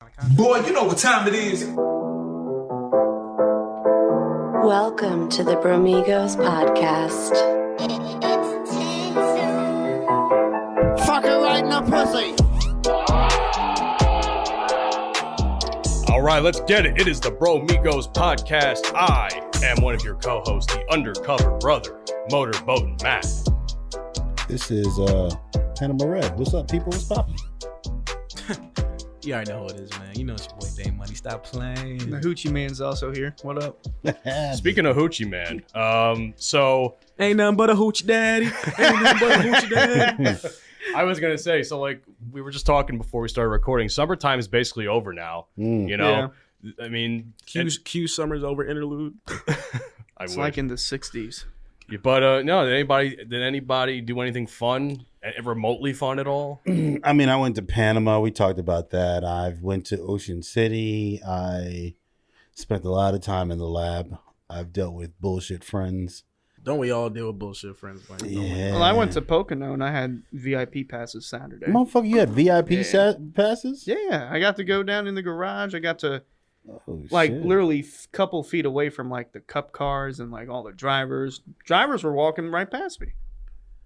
Boy, you know what time it is. Welcome to the Bromigos podcast. Fucking right in the pussy. All right, let's get it. It is the Bromigos podcast. I am one of your co-hosts, the undercover brother, Motorboatin' Matt. This is Panama Red. What's up, people? What's poppin'? You already know who it is, man. You know it's your boy Dame Money. Stop playing. The Hoochie Man's also here. What up? Speaking of Hoochie Man, so Ain't nothing but a hoochie daddy. Ain't nothing but a hoochie daddy. I was gonna say, so like we were just talking before we started recording. Summertime is basically over now. You know, I mean, Q Summer's over interlude. It's like in the 60s. But no, did anybody do anything fun, remotely fun at all? I mean, I went to Panama. We talked about that. I went to Ocean City. I spent a lot of time in the lab. I've dealt with bullshit friends. Don't we all deal with bullshit friends? Like, Yeah. Well, I went to Pocono and I had VIP passes Saturday. Motherfucker, you had VIP passes? Yeah, I got to go down in the garage. I got to, Oh, like, shit. literally couple feet away from, like, the cup cars and, like, all the drivers. Drivers were walking right past me.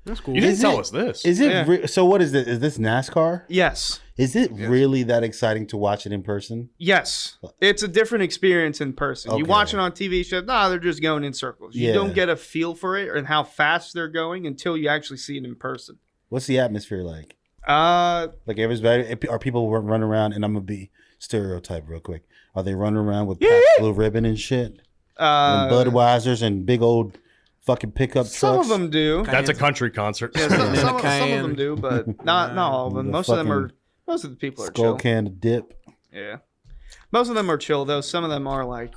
That's cool. You didn't tell us this. Is it Yeah. so what is this? Is this NASCAR? Yes. Is it really that exciting to watch it in person? Yes. It's a different experience in person. You Okay. watch it on TV shows, they're just going in circles. You Yeah. don't get a feel for it and how fast they're going until you actually see it in person. What's the atmosphere like? Uh, Like everybody, are people running around? And I'm gonna be stereotype real quick. Are they running around with Pabst Blue Ribbon and shit, and Budweisers and big old fucking pickup trucks? some of them do. That's a country concert. Yeah, some of them do, but not all of them. The Most of them are. fucking Most of the people are Skull chill. can of dip. Yeah, most of them are chill though. Some of them are like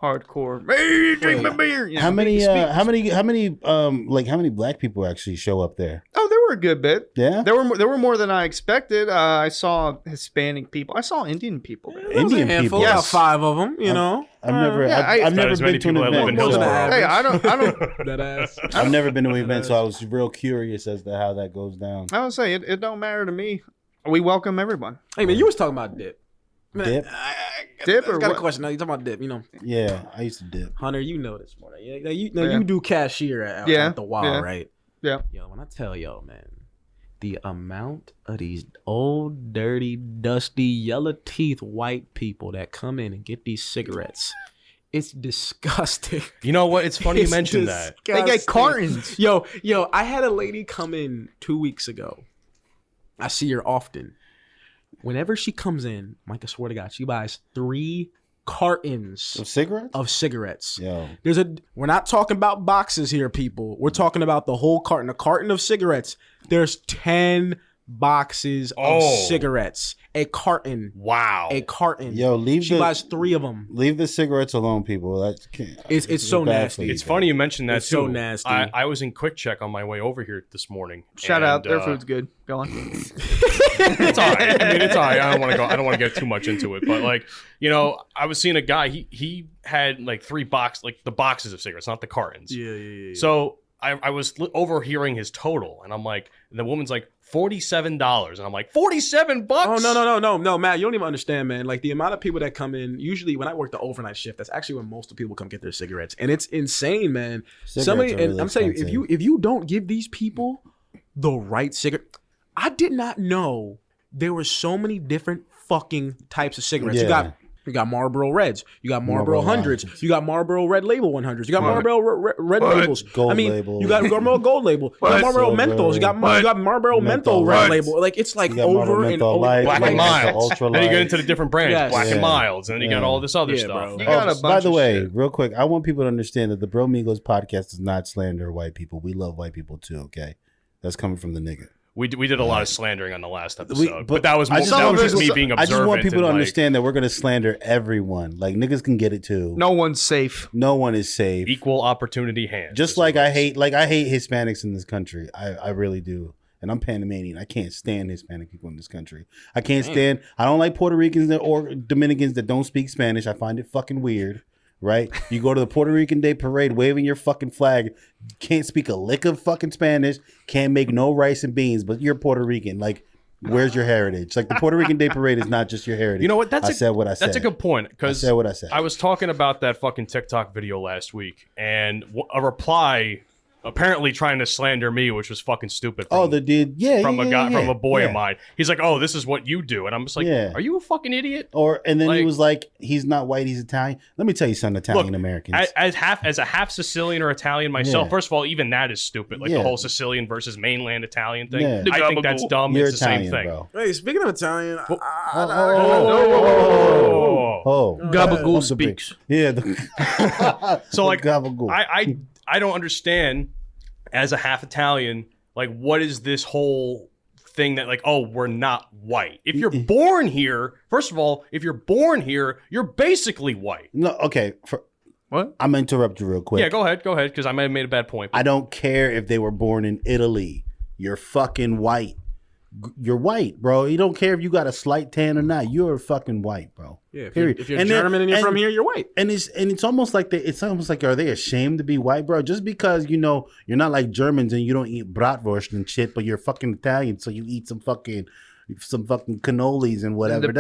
hardcore. Hey, drink my beer. You know, How many? speak- How many? How many black people actually show up there? Oh, there were a good bit. Yeah, There were more than I expected. I saw Hispanic people. I saw Indian people there. Indian handful, people. about 5 of them. You know, I've never. yeah, I've Not never as many been to an people that live event. in so- Hillsborough. Hey, I don't. that ass. I've never been to an event, so I was real curious as to how that goes down. I would say it don't matter to me. We welcome everyone. Hey man, you was talking about dip. Man, Dip? Dip I or got what? a question. Now you talking about dip? You know, Yeah, I used to dip. Hunter, you know this morning. Yeah, Yeah. you do cashier at the wild, Yeah. right? Yeah. Yo, when I tell y'all, man, the amount of these old, dirty, dusty, yellow teeth white people that come in and get these cigarettes, it's disgusting. You know what? It's funny you It's mentioned that. They get disgusting. cartons. Yo, I had a lady come in 2 weeks ago. I see her often. Whenever she comes in, Mike, I swear to God, she buys 3 cartons Some cigarettes? of cigarettes. Yo, We're not talking about boxes here, people. We're talking about the whole carton. A carton of cigarettes. There's 10 boxes of cigarettes. A carton. Wow. A carton. Yo, She buys 3 of them. leave the cigarettes alone, people. That can't. It's so bad nasty. for you. It's funny you mentioned that It's too. so nasty. I was in Quick Check on my way over here this morning. Shout and, out, their food's good. Go on. It's all right. I mean, it's all right. I don't want to get too much into it, but like, I was seeing a guy. He had like 3 the boxes of cigarettes, not the cartons. Yeah. So I was overhearing his total, and I'm like, and the woman's like $47, and I'm like, $47? Oh, no, Matt, you don't even understand, man. Like the amount of people that come in, usually when I work the overnight shift, that's actually when most of the people come get their cigarettes. And it's insane, man. Cigarettes are really I'm saying, expensive. if you don't give these people the right cigarette, I did not know there were so many different fucking types of cigarettes. Yeah. You got Marlboro Reds. You got Marlboro Marlboro Hundreds. Hundreds. You got Marlboro Red Label 100s. You got Marlboro Red Labels. Gold Label. You got Marlboro Gold Label. You got Marlboro Silver. Menthols. You got Marlboro Menthol Menthol Red Lights. Label. Like it's like You got Marlboro over and Menthol over. Light, Black Like and the Mild. Ultra Then you get Light. into the different brands, Yes. Black and Yeah. Milds, and then you got all this other Yeah, stuff. bro. You got a bunch By the of way, shit. real quick, I want people to understand that the Bromigos podcast does not slander white people. We love white people too, okay? That's coming from the nigga. We did a lot of slandering on the last episode, but but that was I more, just- that was I just me being observant. I just want people to and, like, understand that we're going to slander everyone. Like, niggas can get it too. No one's safe. No one is safe. equal opportunity hands. Just like I hate Hispanics in this country. I really do. And I'm Panamanian. I can't stand Hispanic people in this country. I can't stand. I don't like Puerto Ricans or Dominicans that don't speak Spanish. I find it fucking weird. Right? You go to the Puerto Rican Day Parade waving your fucking flag. Can't speak a lick of fucking Spanish. Can't make no rice and beans, but you're Puerto Rican. Like, Where's your heritage? Like the Puerto Rican Day Parade is not just your heritage. You know what? I said what I said. That's a good point. Because I said what I said. I was talking about that fucking TikTok video last week, and a reply apparently trying to slander me, which was fucking stupid. From, from a boy of mine. He's like, "Oh, this is what you do," and I'm just like, "Are you a fucking idiot?" And then he was like, "He's not white, he's Italian." Let me tell you something, Italian Americans. As a half Sicilian or Italian myself, first of all, even that is stupid. Like the whole Sicilian versus mainland Italian thing. I think that's dumb. You're it's the Italian, same thing. bro. Hey, speaking of Italian, Gabagool speaks. Yeah. So like, gabagool. I don't understand. As a half Italian, like, what is this whole thing that, like, oh, we're not white? If you're born here, first of all, if you're born here, you're basically white. No, okay. What? I'm going to interrupt you real quick. Yeah, go ahead, because I might have made a bad point. I don't care if they were born in Italy. You're fucking white. You're white, bro. You don't care if you got a slight tan or not. You're fucking white, bro. Yeah, period. If you're German and you're from here, you're white. And it's almost like are they ashamed to be white, bro? Just because you're not like Germans and you don't eat bratwurst and shit, but you're fucking Italian, so you eat some fucking cannolis and whatever. It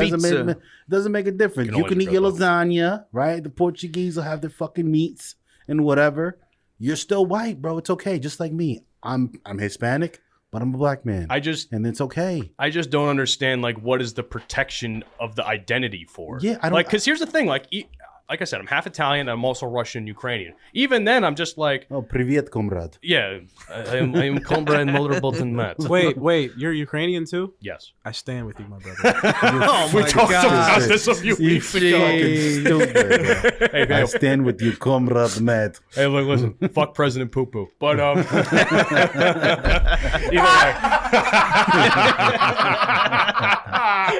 doesn't make a difference. You can eat your lasagna, right? The Portuguese will have their fucking meats and whatever. You're still white, bro. It's okay. Just like me. I'm Hispanic. But I'm a black man. And it's okay. I just don't understand, like, what is the protection of the identity for? Yeah, I don't. Like, because here's the thing, like I said, I'm half Italian. I'm also Russian, Ukrainian. Even then, I'm just like, oh, привет, comrade. Yeah, I am comrade multiple than that. Wait, you're Ukrainian too? Yes. I stand with you, my brother. We talked about this a few weeks ago. I stand with you, comrade Matt. Hey, look, listen, fuck President Poo Poo. But either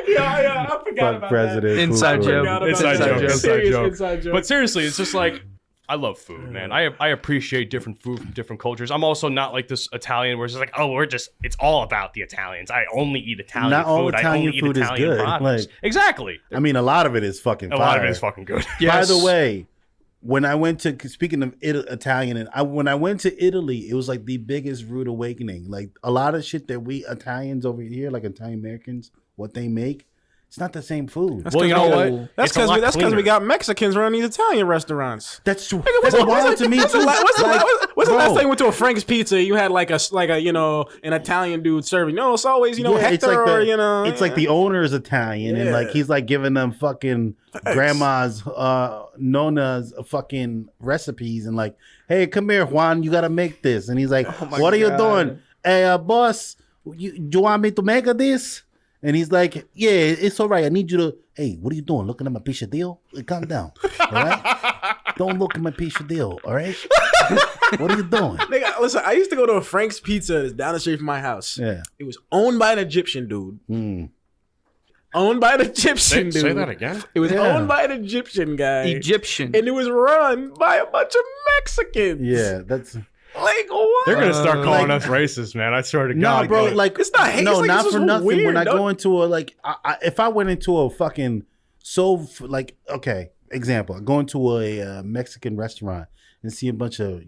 yeah, I forgot about President that. Inside joke. Inside joke. But seriously, it's just like, I love food, man. I appreciate different food from different cultures. I'm also not like this Italian where it's just like, oh, it's all about the Italians. I only eat Italian not food. All Italian I only food eat Italian is good. products. Exactly. I mean, a lot of it is fucking fire. A lot of it is fucking good. Yes. By the way, when I went to, speaking of Italian, when I went to Italy, it was like the biggest rude awakening. Like a lot of shit that we Italians over here, like Italian Americans, what they make, it's not the same food. Well, you know what? That's because we got Mexicans running these Italian restaurants. That's true. That's wild to me. What's the last time you went to a Frank's Pizza? You had like a an Italian dude serving. No, it's always Hector it's like or like the owner is Italian and like he's like giving them fucking grandma's, nona's fucking recipes and like, hey, come here, Juan, you gotta make this. And he's like, what are you doing? Hey, boss, you want me to make this? And he's like, yeah, it's all right. I need you to, hey, what are you doing? Looking at my piece of deal? Calm down, all right? Don't look at my piece of deal, all right? What are you doing? Nigga, listen, I used to go to a Frank's Pizza that's down the street from my house. Yeah. It was owned by an Egyptian dude. Owned by an Egyptian dude. Say that again? It was owned by an Egyptian guy. Egyptian. And it was run by a bunch of Mexicans. Yeah, that's... Like what? They're gonna start calling us racist, man. I swear to God. No, bro. Like it's not hate. No, like, not for nothing. Weird, when I go into a if I went into a fucking example, I go into a Mexican restaurant and see a bunch of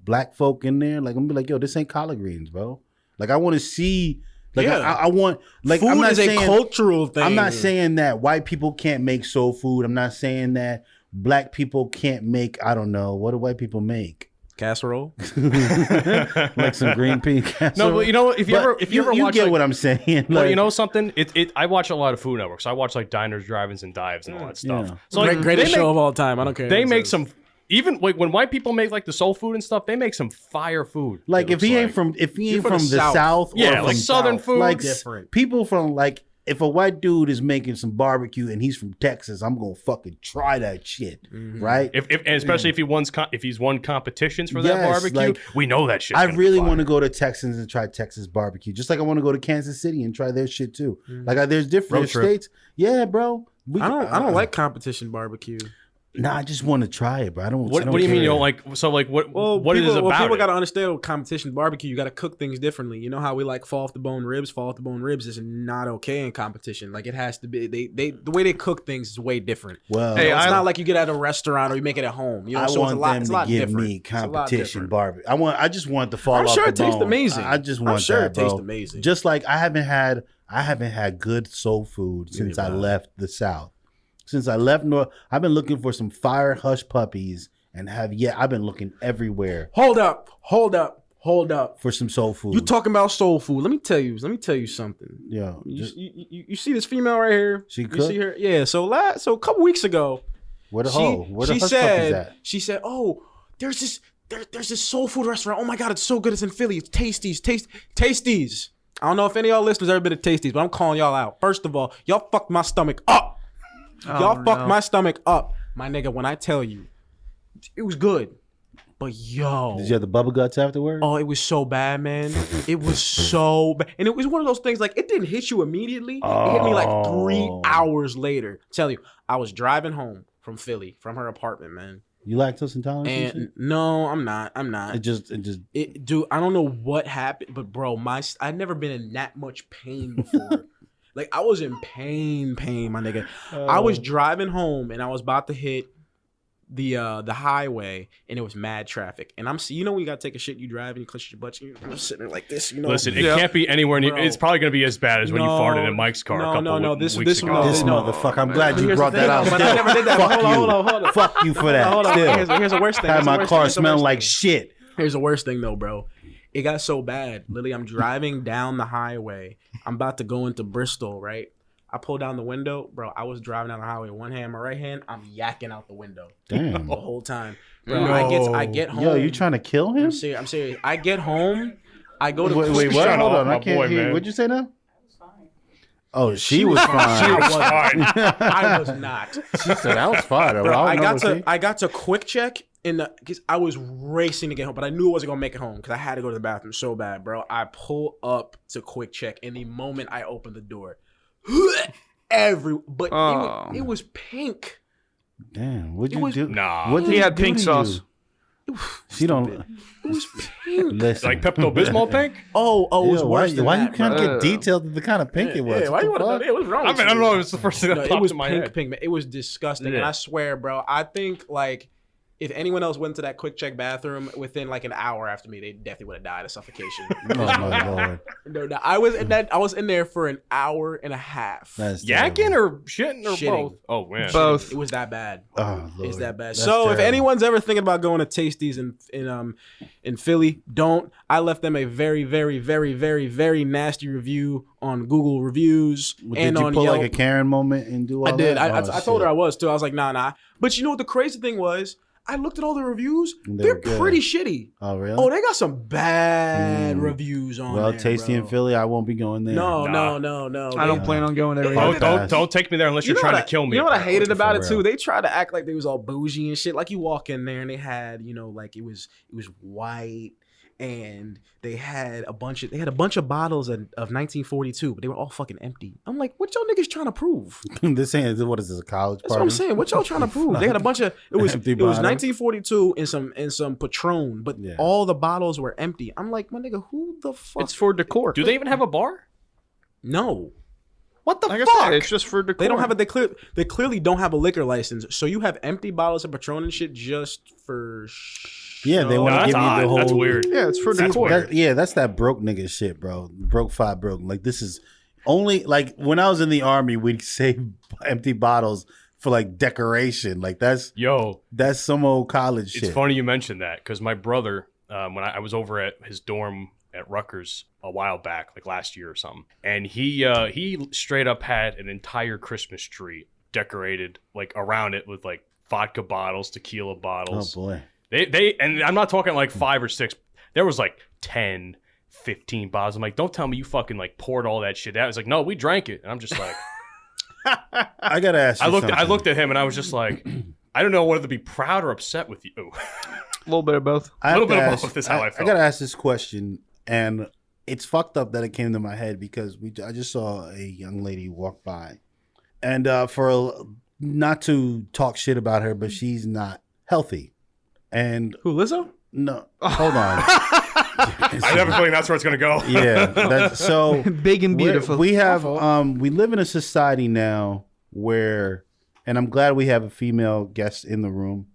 black folk in there. Like I'm gonna be like, yo, this ain't collard greens, bro. Like I want to see. Like I want. Like food I'm not is saying, a cultural thing. I'm not saying that white people can't make soul food. I'm not saying that black people can't make. I don't know. What do white people make? Casserole, like some green pea casserole. No, but you know what? If you ever watch, get what I'm saying. Well, you know something? I watch a lot of Food Network. So I watch like diners, drive-ins, and dives and all that stuff. Yeah. So like, greatest show of all time. I don't care. They make some. Even like when white people make like the soul food and stuff, they make some fire food. Like if he ain't from the South, yeah, or like from Southern food, like different. People from like. If a white dude is making some barbecue and he's from Texas, I'm gonna fucking try that shit, right? And especially if he's won competitions for that barbecue, like, we know that shit. I really want to go to Texas and try Texas barbecue, just like I want to go to Kansas City and try their shit too. Like there's different states. Yeah, bro. I don't like competition barbecue. Nah, I just want to try it, bro. I don't. What do you mean you don't like? So like, what it is about? People got to understand with competition barbecue, you got to cook things differently. You know how we like fall off the bone ribs? Fall off the bone ribs is not okay in competition. Like it has to be. The way they cook things is way different. Well, it's not like you get at a restaurant or you make it at home. You know, I so want it's a them lot to give different. me competition barbecue. I just want the fall I'm off sure the it tastes bone. amazing. I just want I'm sure that, it tastes bro. amazing. Just like I haven't had I haven't had good soul food since I left the South. Since I left North, I've been looking for some fire hush puppies and I've been looking everywhere. Hold up For some soul food. You talking about soul food? Let me tell you something. Yeah. You see this female right here? She You cook? see her? Yeah. So a couple weeks ago, Where the hush puppies at? She said, "Oh, there's this soul food restaurant. Oh my god, it's so good. It's in Philly. It's Tasties. I don't know if any of y'all listeners ever been to Tasties, but I'm calling y'all out. First of all, y'all fucked my stomach up. My stomach up, my nigga. When I tell you, it was good, but yo, Did you have the bubble guts afterwards? oh, it was so bad, man. It was so bad, and it was one of those things like it didn't hit you immediately. It hit me like 3 hours later. Tell you, I was driving home from Philly from her apartment, man. You lactose intolerant? And no, I'm not. Dude, I don't know what happened, but bro, I'd never been in that much pain before. Like I was in pain, my nigga. I was driving home and I was about to hit the highway and it was mad traffic. And when you gotta take a shit, you drive and you clench your butt, and you're sitting there like this, you know. Listen, it can't be anywhere near. It's probably gonna be as bad as when you farted in Mike's car a couple weeks ago. This motherfucker. I'm glad you brought that out. But I never did that. Hold on. Fuck you for that. Hold on. Still. Here's the worst thing. Had my car smelling like shit. Here's the worst thing though, bro. It got so bad. Literally, I'm driving down the highway. I'm about to go into Bristol, right? I pull down the window, bro. I was driving down the highway, one hand, my right hand. I'm yakking out the window. Damn. The whole time, bro. No. I get home. Yo, you trying to kill him? I'm serious. I get home. I go to wait, what? Hold on, I can't hear. What'd you say now? Oh, she was fine. She was fine. I was not. She said that was fine. Bro, I got to quick check because I was racing to get home, but I knew I wasn't gonna make it home because I had to go to the bathroom so bad, bro. I pull up to quick check, and the moment I opened the door, it was pink. Damn, what'd you do? Nah, what he had pink sauce. She don't. It was pink. Listen. like Pepto-Bismol pink. It was worse than why that, you can't bro. get detailed of the kind of pink it was? Yeah, why you want to know that? What's wrong? I don't know. It's the first thing that popped in my head. Pink, man. It was disgusting, and I swear, bro. I think like if anyone else went to that quick check bathroom within like an hour after me, they definitely would have died of suffocation. Oh my lord! No, I was in there for an hour and a half. That's Yakking terrible. or shitting or Shitting. both? Oh man, Both. It was that bad. Oh, Lord. It's that bad. That's So if terrible. anyone's ever thinking about going to Tasties in Philly, don't. I left them a very, very, very, very, very nasty review on Google reviews and Did you on pull Yelp. like a Karen moment and do all I did. that? I told her I was too. I was like, nah. But you know what the crazy thing was? I looked at all the reviews. They're good. pretty shitty. Oh really? Oh, they got some bad reviews on Well, there, Tasty bro. in Philly, I won't be going there. No. I don't plan on going there. Yeah. either. Don't take me there unless you're trying to kill me. You know what I hated For about it real. too? They tried to act like they was all bougie and shit. Like you walk in there and they had, like it was white and they had a bunch of bottles of 1942, but they were all fucking empty. I'm like, what y'all niggas trying to prove? This ain't what is this, a college That's party? what I'm saying. What y'all trying to prove? They had a bunch of it was Empty 1942 and some Patron, but Yeah. all the bottles were empty. I'm like, my nigga, who the fuck? It's for decor. Do they even have a bar? No. What the Like I fuck? said, it's just for decor. They don't have they clearly don't have a liquor license. So you have empty bottles of Patron and shit just for Yeah, they want to that's give you odd. the whole. That's weird. Yeah, it's for See, decor. that's that broke nigga shit, bro. Broke five broke. Like this is only like when I was in the army, we'd save empty bottles for like decoration. Like that's some old college shit. It's funny you mentioned that because my brother, when I was over at his dorm at Rutgers a while back, like last year or something, and he straight up had an entire Christmas tree decorated like around it with like vodka bottles, tequila bottles. Oh boy. They and I'm not talking like 5 or 6. There was like 10, 15 bottles. I'm like, don't tell me you fucking like poured all that shit out. It's like, no, we drank it. And I'm just like, I gotta ask you I looked at him and I was just like, I don't know whether to be proud or upset with you. A little bit of both. I have little to bit of ask- both is how I felt. I gotta ask this question, and it's fucked up that it came to my head because I just saw a young lady walk by, and not to talk shit about her, but she's not healthy, and Who, Lizzo? no, hold on, I have a feeling that's where it's gonna go. yeah, so Big and beautiful. we have we live in a society now where, and I'm glad we have a female guest in the room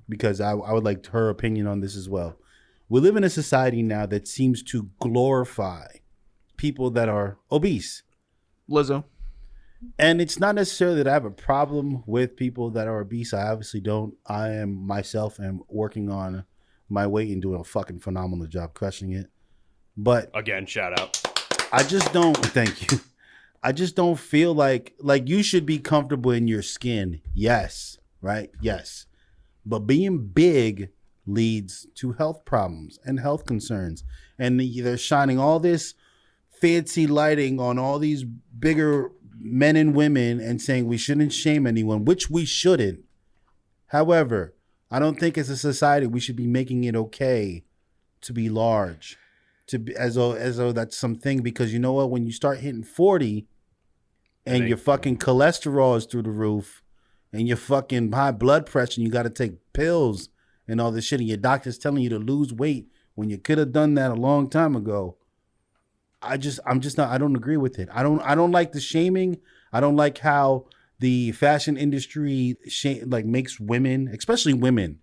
because I would like her opinion on this as well. We live in a society now that seems to glorify people that are obese. Lizzo. And it's not necessarily that I have a problem with people that are obese. I obviously don't. I am myself am working on my weight and doing a fucking phenomenal job crushing it. But again, shout out. I just don't. Thank you. I just don't feel like you should be comfortable in your skin. Yes, right? Yes. But being big leads to health problems and health concerns. And they're shining all this fancy lighting on all these bigger men and women and saying we shouldn't shame anyone, which we shouldn't. However, I don't think as a society we should be making it okay to be large, to be, as though that's something, because you know what? When you start hitting 40 and your fucking cholesterol is through the roof and your fucking high blood pressure and you got to take pills and all this shit and your doctor's telling you to lose weight when you could have done that a long time ago. I don't agree with it. I don't like the shaming. I don't like how the fashion industry makes women, especially women,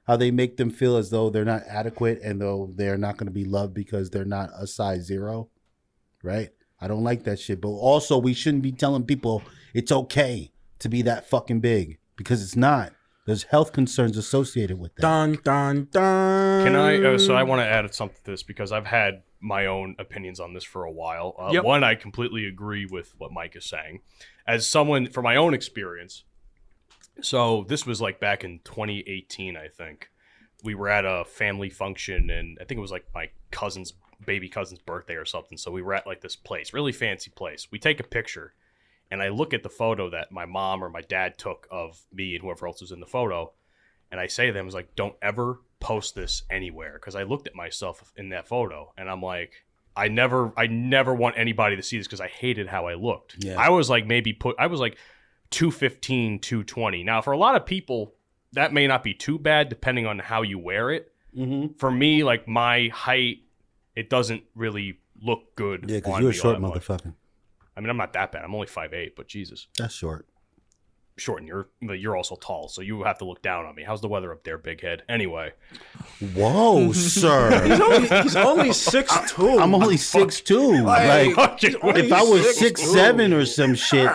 how they make them feel as though they're not adequate and though they're not going to be loved because they're not a size 0, right? I don't like that shit. But also, we shouldn't be telling people it's okay to be that fucking big, because it's not. There's health concerns associated with that. Dun, dun, dun. Can I? So I want to add something to this because I've had my own opinions on this for a while. One, I completely agree with what Mike is saying. As someone, from my own experience, so this was like back in 2018, I think. We were at a family function, and I think it was like my baby cousin's birthday or something. So we were at like this place, really fancy place. We take a picture, and I look at the photo that my mom or my dad took of me and whoever else was in the photo, and I say to them, I was like, don't ever post this anywhere, because I looked at myself in that photo, and I'm like, I never want anybody to see this because I hated how I looked. Yeah. I was like I was like 215, 220. Now, for a lot of people, that may not be too bad depending on how you wear it. Mm-hmm. For me, like my height, it doesn't really look good. Yeah, because you're a short motherfucker. I mean, I'm not that bad. I'm only 5'8", but Jesus. That's short. Short, and you're also tall, so you have to look down on me. How's the weather up there, big head? Anyway. Whoa, sir. He's only 6'2". I'm only 6'2". Like, if I was 6'7" or some shit,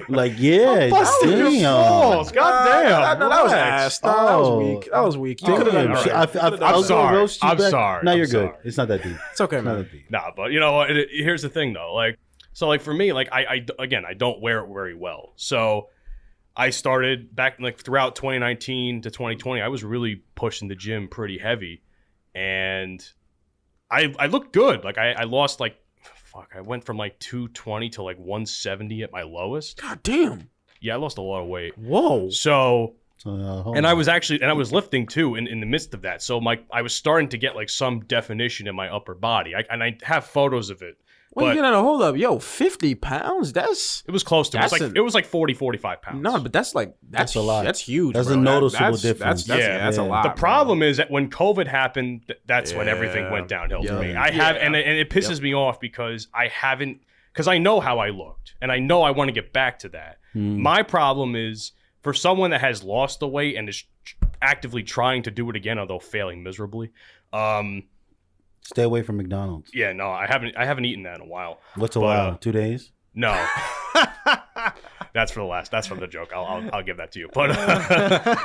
like, yeah, damn. God damn. No, that was ass. That was weak. That was weak. You could have done better. I'm sorry. No, you're good. It's not that deep. It's okay, man. Nah, but you know what? Here's the thing, though. Like, so, like, for me, like, I don't wear it very well. So I started back like throughout 2019 to 2020. I was really pushing the gym pretty heavy, and I looked good. Like I lost like I went from like 220 to like 170 at my lowest. God damn. Yeah, I lost a lot of weight. Whoa. So and I was lifting too in the midst of that. So I was starting to get like some definition in my upper body. I have photos of it. Well, you get on a hold up, 50 pounds. It was close to it. It was like 40, 45 pounds. No, but that's a lot. That's huge. That's bro. a noticeable difference. That's a lot. The problem is that when COVID happened, that's when everything went downhill for me. And it pisses me off because because I know how I looked, and I know I want to get back to that. My problem is for someone that has lost the weight and is actively trying to do it again, although failing miserably. Stay away from McDonald's. Yeah, no, I haven't eaten that in a while. What's a while? 2 days? No. That's from the joke. I'll give that to you. But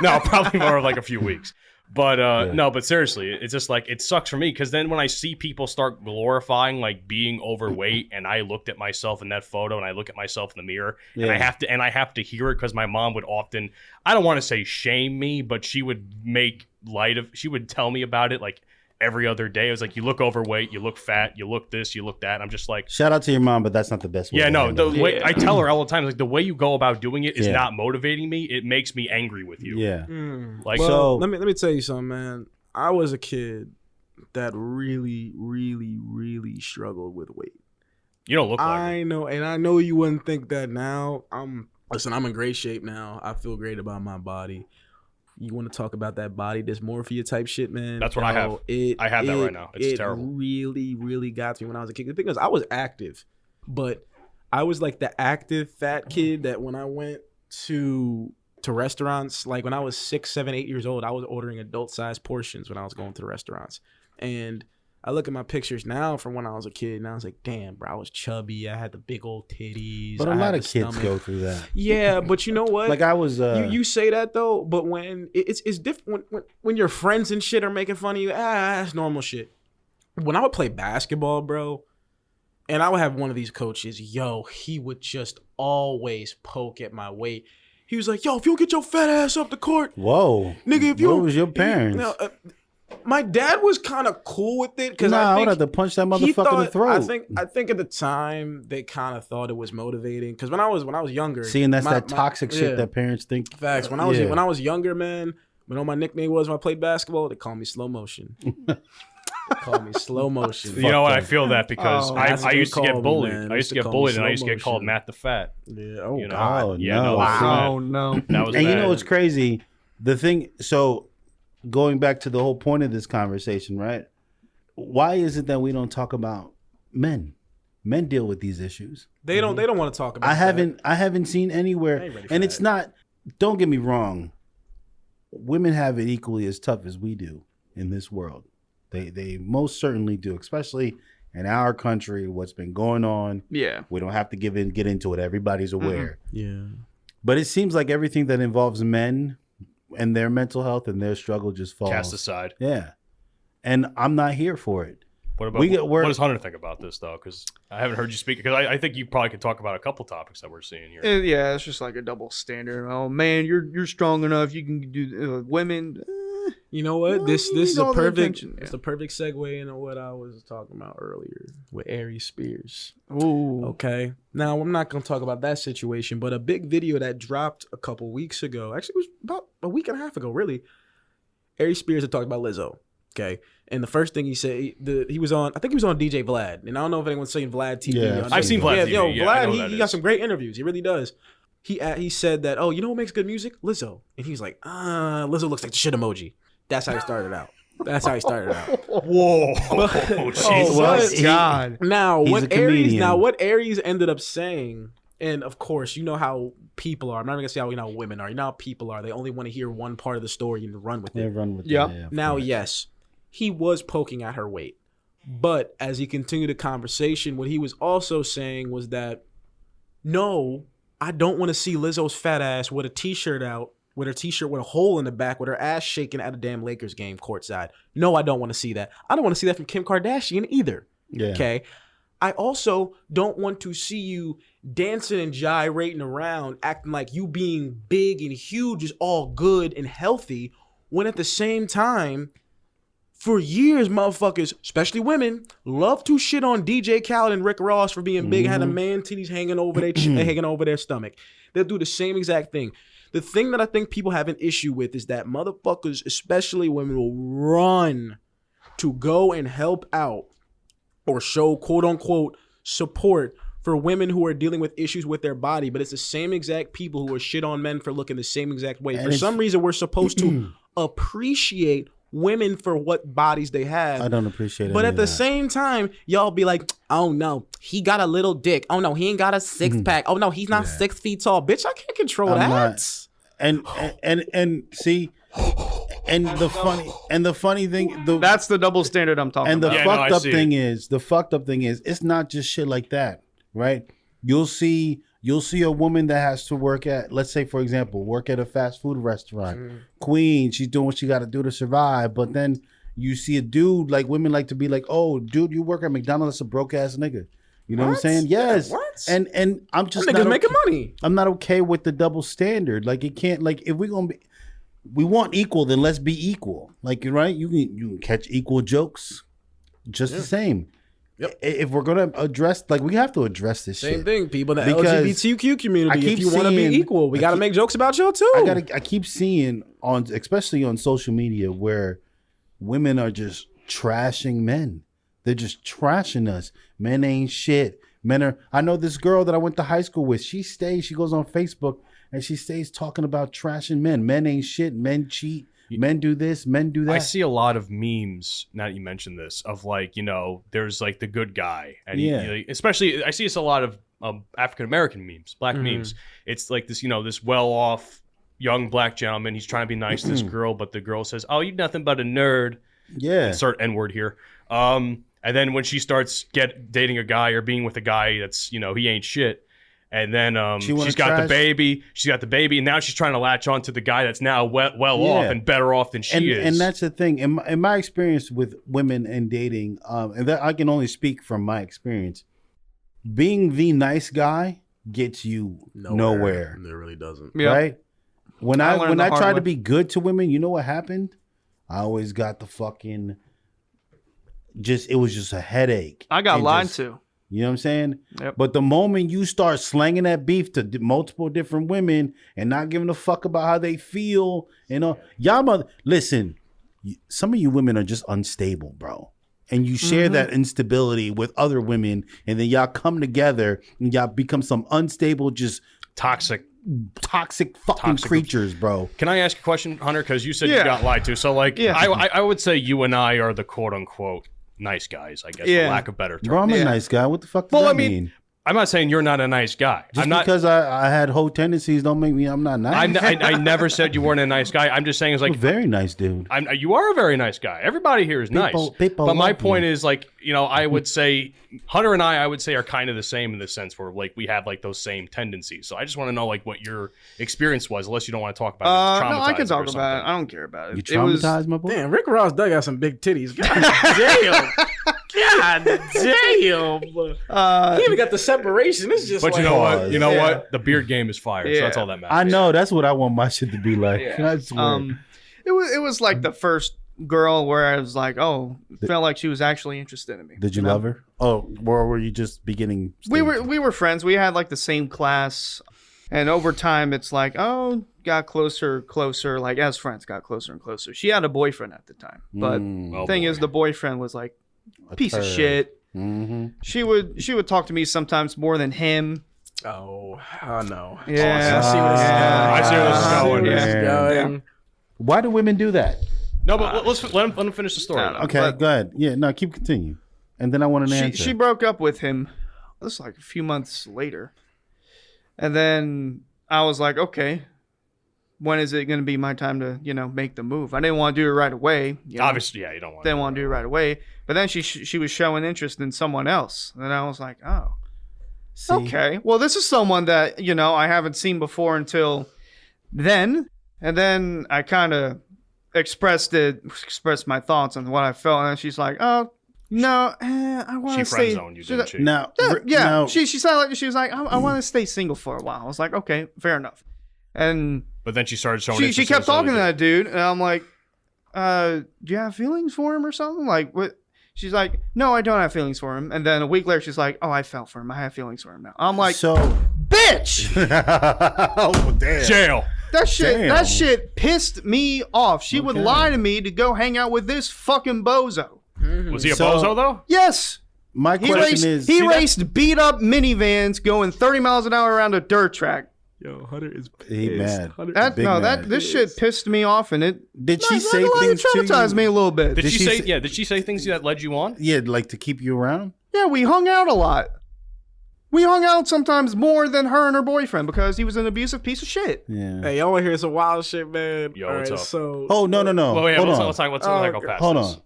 no, probably more of like a few weeks. But no, but seriously, it's just like it sucks for me because then when I see people start glorifying like being overweight, and I looked at myself in that photo and I look at myself in the mirror and I have to hear it because my mom would often, I don't want to say shame me, but she would she would tell me about it like every other day. It was like, you look overweight, you look fat, you look this, you look that. I'm just like, shout out to your mom, but that's not the best way. Yeah, no, the way I tell her all the time, like the way you go about doing it is not motivating me. It makes me angry with you. Yeah. Like, well, so let me tell you something, man. I was a kid that really, really, really struggled with weight. You don't look like I know, and I know you wouldn't think that now. I'm in great shape now. I feel great about my body. You want to talk about that body dysmorphia type shit, man? That's what I have. I have that right now. It's terrible. It really, really got to me when I was a kid. Because I was active, but I was like the active fat kid that when I went to restaurants, like when I was 6, 7, 8 years old, I was ordering adult-sized portions when I was going to the restaurants. And I look at my pictures now from when I was a kid, and I was like, damn, bro, I was chubby. I had the big old titties. But a lot of kids go through that. Yeah, but you know what? Like I was. You say that though, but when it's different when your friends and shit are making fun of you, that's normal shit. When I would play basketball, bro, and I would have one of these coaches, he would just always poke at my weight. He was like, if you don't get your fat ass up the court, whoa, nigga, if you what was your parents? My dad was kind of cool with it because I would have to punch that motherfucker in the throat. I think at the time they kind of thought it was motivating because when I was younger, seeing that toxic shit that parents think. Facts. When I was younger, man, my nickname was when I played basketball, they called me slow motion. Call me slow motion. You know what? I feel that because I used to get bullied. Man. I used to get bullied, and I used to get called Matt the Fat. Yeah. Oh, God. Yeah. No. Wow. No. That was and bad. you know what's crazy? The thing. So, going back to the whole point of this conversation, right? Why is it that we don't talk about men? Men deal with these issues. They don't want to talk about. I haven't seen anywhere, and it's not. Don't get me wrong. Women have it equally as tough as we do in this world. They most certainly do, especially in our country. What's been going on? Yeah, we don't have to get into it. Everybody's aware. Yeah, but it seems like everything that involves men and their mental health and their struggle just falls cast aside. Yeah, and I'm not here for it. What does Hunter think about this though? Because I haven't heard you speak. Because I think you probably could talk about a couple topics that we're seeing here. Yeah, it's just like a double standard. Oh man, you're strong enough. You can do women. You know what? This is a perfect. It's a perfect segue into what I was talking about earlier with Aries Spears. Ooh. Okay. Now I'm not gonna talk about that situation, but a big video that dropped a couple weeks ago. Actually, it was about a week and a half ago. Really, Aries Spears had talked about Lizzo. Okay. And the first thing he said, he was on. I think he was on DJ Vlad, and I don't know if anyone's seen Vlad TV. Yeah, I've seen Vlad TV. Vlad, he got some great interviews. He really does. He said that, you know what makes good music? Lizzo. And he was like, Lizzo looks like the shit emoji. That's how he started out. Whoa. Jesus. God. Now what Aries ended up saying, and of course, you know how people are. I'm not even gonna say how women are. You know how people are. They only want to hear one part of the story and run with it. They run with it. Yeah. Now, yes, he was poking at her weight. But as he continued the conversation, what he was also saying was that, no, I don't want to see Lizzo's fat ass with a t-shirt out, with her t-shirt with a hole in the back, with her ass shaking at a damn Lakers game courtside. No, I don't want to see that. I don't want to see that from Kim Kardashian either. Yeah. Okay. I also don't want to see you dancing and gyrating around, acting like you being big and huge is all good and healthy, when at the same time, for years, motherfuckers, especially women, love to shit on DJ Khaled and Rick Ross for being big and had a man titties hanging over their hanging over their stomach. They'll do the same exact thing. The thing that I think people have an issue with is that motherfuckers, especially women, will run to go and help out or show quote unquote support for women who are dealing with issues with their body, but it's the same exact people who are shit on men for looking the same exact way. For some reason, we're supposed to appreciate women for what bodies they have. I don't appreciate it. But at the same time, y'all be like, oh no, he got a little dick. Oh no, he ain't got a six pack. Oh no, he's not 6 feet tall. Bitch, I can't control that. And see, and the funny thing, that's the double standard I'm talking about. And the fucked up thing is, it's not just shit like that, right? You'll see a woman that has to work at, let's say, for example, work at a fast food restaurant. Queen, she's doing what she got to do to survive. But then you see a dude, like women like to be like, oh, dude, you work at McDonald's, that's a broke ass nigga. You know what I'm saying? Yes. What? And I'm just niggas making money. I'm not okay with the double standard. Like, it can't, like, if we're gonna be, we want equal, then let's be equal. Like, right? You can catch equal jokes, just the same. Yep. If we're gonna address, like, we have to address this shit. Same thing, people in the LGBTQ community. If you want to be equal, we got to make jokes about y'all too. I keep seeing especially on social media, where women are just trashing men. They're just trashing us. Men ain't shit. I know this girl that I went to high school with. She goes on Facebook and she stays talking about trashing men. Men ain't shit. Men cheat. Men do this, men do that. I see a lot of memes, now that you mentioned this, of like, there's like the good guy. And especially, I see this a lot of African-American memes, black memes. It's like this, this well-off young black gentleman. He's trying to be nice to this girl, but the girl says, oh, you're nothing but a nerd. Yeah. Insert N-word here. And then when she starts dating a guy or being with a guy that's, he ain't shit. And then she's got the baby. She's got the baby, and now she's trying to latch on to the guy that's now well off and better off than she is. And that's the thing. In my experience with women and dating, and that I can only speak from my experience, being the nice guy gets you nowhere. It really doesn't. Yep. Right? When I tried to way. be good to women, you know what happened? I always got the fucking it was just a headache. I got And lied just- to. You know what I'm saying? Yep. But the moment you start slanging that beef to multiple different women and not giving a fuck about how they feel, listen, some of you women are just unstable, bro. And you share that instability with other women, and then y'all come together and y'all become some unstable, just toxic fucking creatures, bro. Can I ask a question, Hunter? Because you said you got lied to. So, I would say you and I are the quote-unquote nice guys, I guess, for lack of better term. Bro, I'm a nice guy. What the fuck does that mean? I'm not saying you're not a nice guy. Just because I had whole tendencies don't make me I'm not nice. I never said you weren't a nice guy. I'm just saying it's like... You're a very nice dude. You are a very nice guy. Everybody here is nice. But my point is, like, I would say... Hunter and I would say, are kind of the same in the sense where, like, we have, like, those same tendencies. So I just want to know, like, what your experience was, unless you don't want to talk about it. No, I can talk about it. I don't care about it. You traumatized, my boy? Damn, Rick Ross does got some big titties. God damn. God damn. He even got the separation. It's just But like, you know what? You know what? The beard game is fire. So that's all that matters. I know. That's what I want my shit to be like. I swear. It was like the first girl where I was like, felt like she was actually interested in me. Did you love her? Oh, or were you just beginning? We were friends. We had like the same class, and over time, it's like, got closer, like as friends, got closer and closer. She had a boyfriend at the time, but the thing is, the boyfriend was like a piece of shit. Mm-hmm. She would talk to me sometimes more than him. Oh no. Yeah, I see where this is going. I see where this is going. Yeah. Why do women do that? No, but let him finish the story. Okay, go ahead. Yeah, no, continue. And then I want an answer. She broke up with him. This was like a few months later, and then I was like, okay, when is it going to be my time to make the move? I didn't want to do it right away. Obviously, yeah, you don't want. Didn't want to do it right away. But then she was showing interest in someone else, and I was like, oh, okay. Well, this is someone that I haven't seen before until then, and then I kind of expressed my thoughts on what I felt, and she's like, oh. No, I want to stay. She friend-zoned you, didn't she? Now, yeah. She said like she was like, I want to stay single for a while. I was like, okay, fair enough. But then she started showing. She kept talking to that dude, and I'm like, do you have feelings for him or something? Like what? She's like, no, I don't have feelings for him. And then a week later, she's like, oh, I fell for him. I have feelings for him now. I'm like, bitch. Oh damn. Jail. That shit pissed me off. She would lie to me to go hang out with this fucking bozo. Was he a bozo though? Yes. My question is, he raced beat up minivans going 30 miles an hour around a dirt track. Yo, Hunter is pissed. He mad. This shit pissed me off, and it did she say things to you? Traumatized me a little bit. Did she say? Yeah. Did she say things that led you on? Yeah, like to keep you around. Yeah, we hung out a lot. We hung out sometimes more than her and her boyfriend because he was an abusive piece of shit. Yeah. Hey, y'all want to hear some wild shit, man? Yo, what's up? So, no. Well, yeah, hold on. Let's go past Hold this. on.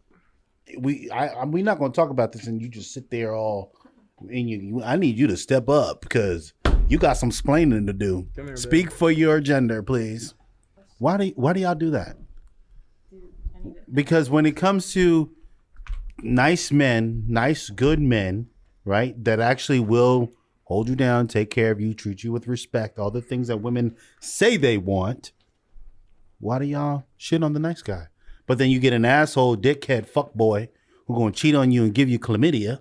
We're not going to talk about this, and you just sit there all. And I need you to step up because you got some splaining to do. Here, Speak for your gender, please. Why do y'all do that? Because when it comes to nice men, nice good men, right, that actually will hold you down, take care of you, treat you with respect, all the things that women say they want, why do y'all shit on the nice guy? But then you get an asshole, dickhead, fuckboy who gonna cheat on you and give you chlamydia.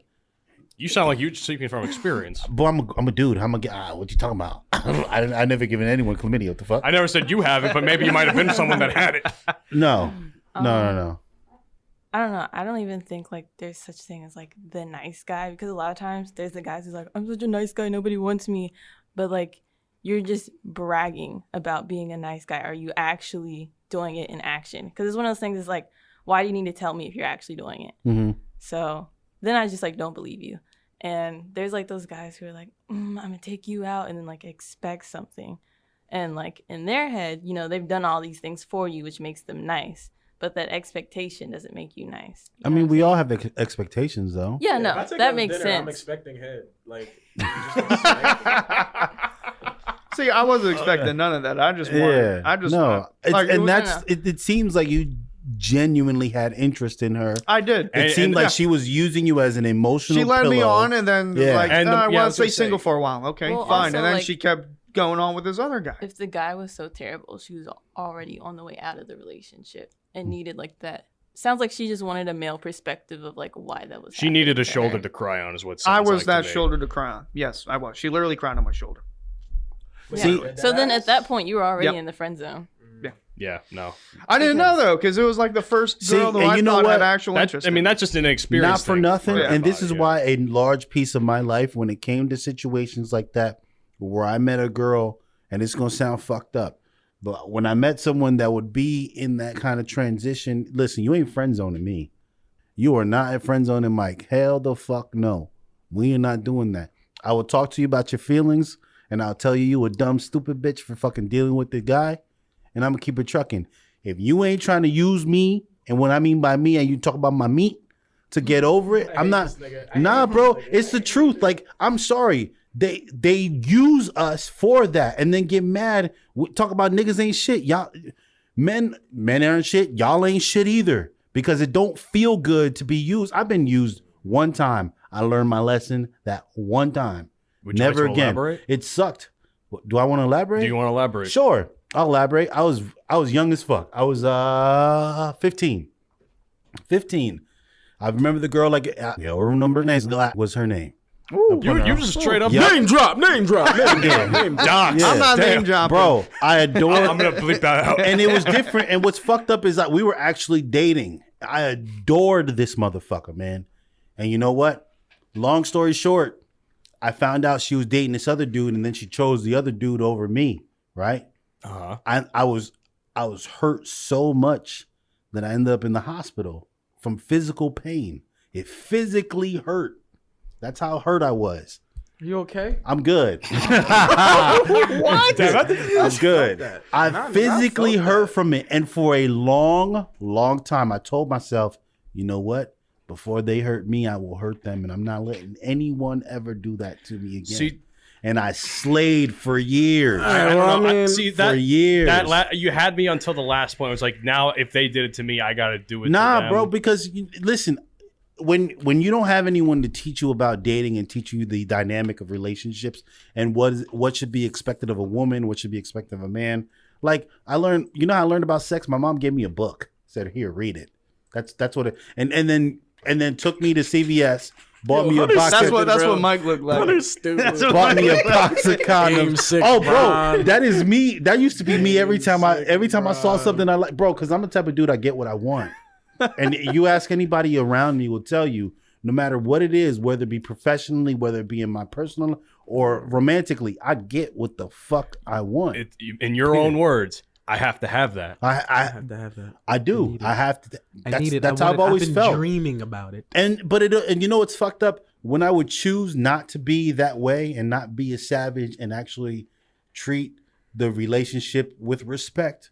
You sound like you're speaking from experience. But I'm a dude. I'm a what you talking about? I never given anyone chlamydia. What the fuck? I never said you have it, but maybe you might have been someone that had it. No. I don't know. I don't even think like there's such thing as like the nice guy, because a lot of times there's the guys who's like, I'm such a nice guy, nobody wants me, but like you're just bragging about being a nice guy. Are you actually doing it in action? Because it's one of those things. Is like, why do you need to tell me if you're actually doing it? Mm-hmm. So then I just like don't believe you. And there's like those guys who are like, I'm gonna take you out, and then like expect something, and like in their head, they've done all these things for you, which makes them nice. but that expectation doesn't make you nice. I mean, we all have expectations, though. Yeah, no, that makes sense. I'm expecting head. Like, See, I wasn't expecting none of that. I just wanted. It seems like you genuinely had interest in her. I did. It seemed like she was using you as an emotional. She led me pillow. on, and then I want to stay single for a while. Okay, Well, fine. also, And then like, she kept going on with this other guy. If the guy was so terrible, she was already on the way out of the relationship and needed like that. Sounds like she just wanted a male perspective of like why that was. She needed a shoulder her. to cry on, is what. I Sounds was like that to me. shoulder to cry on. Yes, I was. She literally cried on my shoulder. Yeah. So then at that point, you were already Yep. in the friend zone. Yeah, no. I didn't know though, because it was like the first girl that I thought had actual interest. I mean, that's just an experience. Not for thing nothing. for And this everybody, is why a large piece of my life, when it came to situations like that, where I met a girl, and it's gonna sound fucked up, but when I met someone that would be in that kind of transition, listen, you ain't friend zoning me. You are not friend zoning Mike. Hell the fuck no. We are not doing that. I will talk to you about your feelings, and I'll tell you a dumb, stupid bitch for fucking dealing with the guy, and I'm gonna keep it trucking. If you ain't trying to use me, and what I mean by me, and you talk about my meat to get over it, I'm not. Nah, bro, it's the truth. Like, I'm sorry. They use us for that, and then get mad. Talk about niggas ain't shit. Y'all, men aren't shit. Y'all ain't shit either, because it don't feel good to be used. I've been used one time. I learned my lesson that one time. Would you Never like to again. elaborate? It sucked. Do I want to elaborate? Do you want to elaborate? Sure, I'll elaborate. I was young as fuck. I was 15. 15. I remember the girl like her number was her name. You just straight up Name drop. Name drop. name docs. I'm not name dropping, Bro, I adore. I'm gonna bleep that out. And it was different. And what's fucked up is that we were actually dating. I adored this motherfucker, man. And you know what? Long story short, I found out she was dating this other dude, and then she chose the other dude over me. Right? Uh-huh. I was hurt so much that I ended up in the hospital from physical pain. It physically hurt. That's how hurt I was. Are you okay? I'm good. What? I'm good. I physically hurt from it. And for a long, long time, I told myself, you know what? Before they hurt me, I will hurt them. And I'm not letting anyone ever do that to me again. See, and I slayed for years. I don't know. See, for years. You had me until the last point. It was like, now if they did it to me, I got to do it to Nah, them. bro, because listen, when you don't have anyone to teach you about dating and teach you the dynamic of relationships and what should be expected of a woman, what should be expected of a man. Like I learned, how I learned about sex? My mom gave me a book, said, "Here, read it." That's what it, and then took me to CVS, bought me a box. That's what Mike looked like. Bought me a box of condoms. Oh, bro, that is me. That used to be me every time I saw something I like, bro. Because I'm the type of dude, I get what I want. And you ask anybody around me will tell you, no matter what it is, whether it be professionally, whether it be in my personal or romantically, I get what the fuck I want. In your own words, I have to have that. I have to have that. I do. I have to. I need it. That's how I've always been felt. Dreaming about it. And you know what's fucked up? When I would choose not to be that way and not be a savage and actually treat the relationship with respect,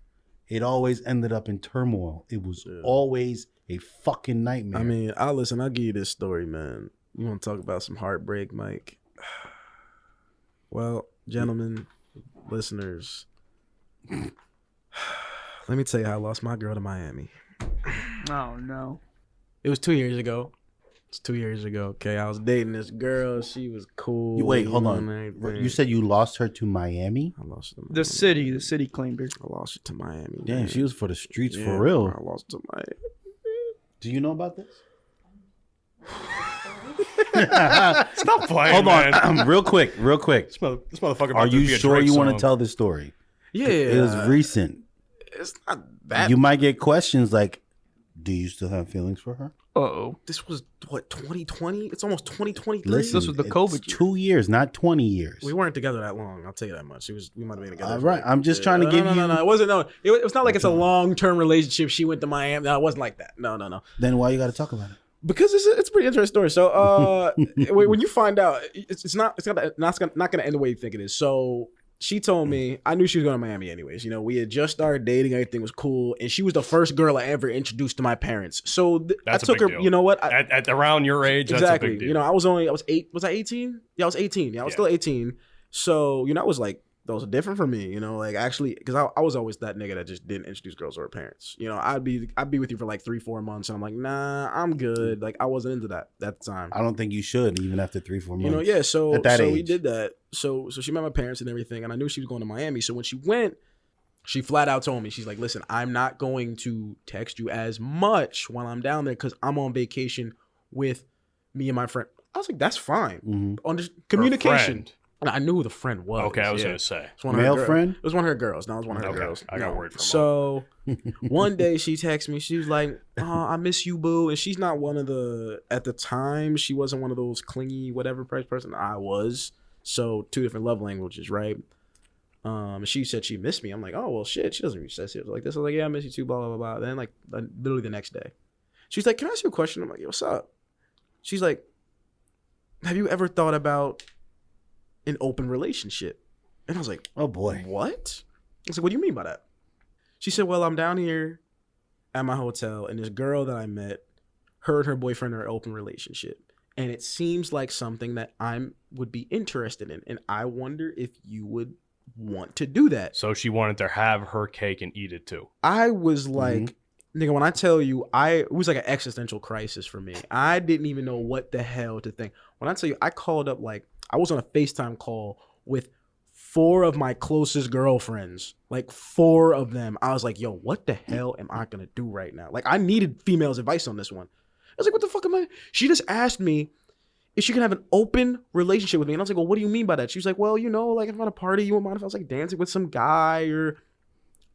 it always ended up in turmoil. It was always a fucking nightmare. I mean, I'll give you this story, man. You want to talk about some heartbreak, Mike? Well, gentlemen, listeners, let me tell you how I lost my girl to Miami. Oh, no. It was 2 years ago. It's 2 years ago. Okay, I was dating this girl. She was cool. Wait, hold on. You said you lost her to Miami? I lost her to Miami. The city claimed her. I lost her to Miami. Damn, man. she was for the streets for real. I lost her to Miami. Do you know about this? Stop playing. Hold on, man. real quick. This motherfucker. Are about to you be a sure Drake you want to song. tell this story? Yeah, It was recent. It's not that. You might get questions like, "Do you still have feelings for her?" Uh-oh. This was what 2020. It's almost 2023. Listen, This was the COVID it's year. 2 years, not 20 years. We weren't together that long. I'll tell you that much. We might have been together. All for right, like- I'm just trying to give you. No. It wasn't. No, it's not like it's a long-term relationship. She went to Miami. No, it wasn't like that. No. Then why you got to talk about it? Because it's a pretty interesting story. So when you find out, it's not going to end the way you think it is. So she told me, I knew she was going to Miami anyways. You know, we had just started dating. Everything was cool. And she was the first girl I ever introduced to my parents. So I took her, deal. you know what? At around your age, exactly. That's a big deal. You know, I was 8. Was I 18? Yeah, I was 18. Yeah, I was still 18. So, you know, I was like, that was different for me, you know, like actually, because I was always that nigga that just didn't introduce girls to her parents. You know, I'd be with you for like 3-4 months, and I'm like, nah, I'm good. Like I wasn't into that at the time. I don't think you should, even after 3-4 months. You know, yeah. So at that age. We did that. So she met my parents and everything, and I knew she was going to Miami. So when she went, she flat out told me, she's like, listen, I'm not going to text you as much while I'm down there because I'm on vacation with me and my friend. I was like, that's fine. Mm-hmm. On this communication. And I knew who the friend was. Okay, I was going to say. Male friend? It was one of her girls. No, it was one of her girls. I got word from her. So one day she texted me. She was like, I miss you, boo. And she's not one of the, at the time, she wasn't one of those clingy, whatever person. I was. So 2 different love languages, right? She said she missed me. I'm like, oh, well, shit. She doesn't reach that shit like this. I was like, yeah, I miss you too, blah, blah, blah, blah. Then like literally the next day, she's like, can I ask you a question? I'm like, yo, what's up? She's like, have you ever thought about an open relationship? And I was like, oh boy, what? I said, what do you mean by that? She said, well, I'm down here at my hotel and this girl that I met, her and her boyfriend are in an open relationship. And it seems like something that I would be interested in. And I wonder if you would want to do that. So she wanted to have her cake and eat it too. I was like, nigga, when I tell you, it was like an existential crisis for me. I didn't even know what the hell to think. When I tell you, I called up, like, I was on a FaceTime call with 4 of my closest girlfriends, like 4 of them. I was like, yo, what the hell am I going to do right now? Like, I needed females' advice on this one. I was like, what the fuck am I? She just asked me if she can have an open relationship with me. And I was like, well, what do you mean by that? She was like, well, you know, like if I'm at a party, you wouldn't mind if I was like dancing with some guy, or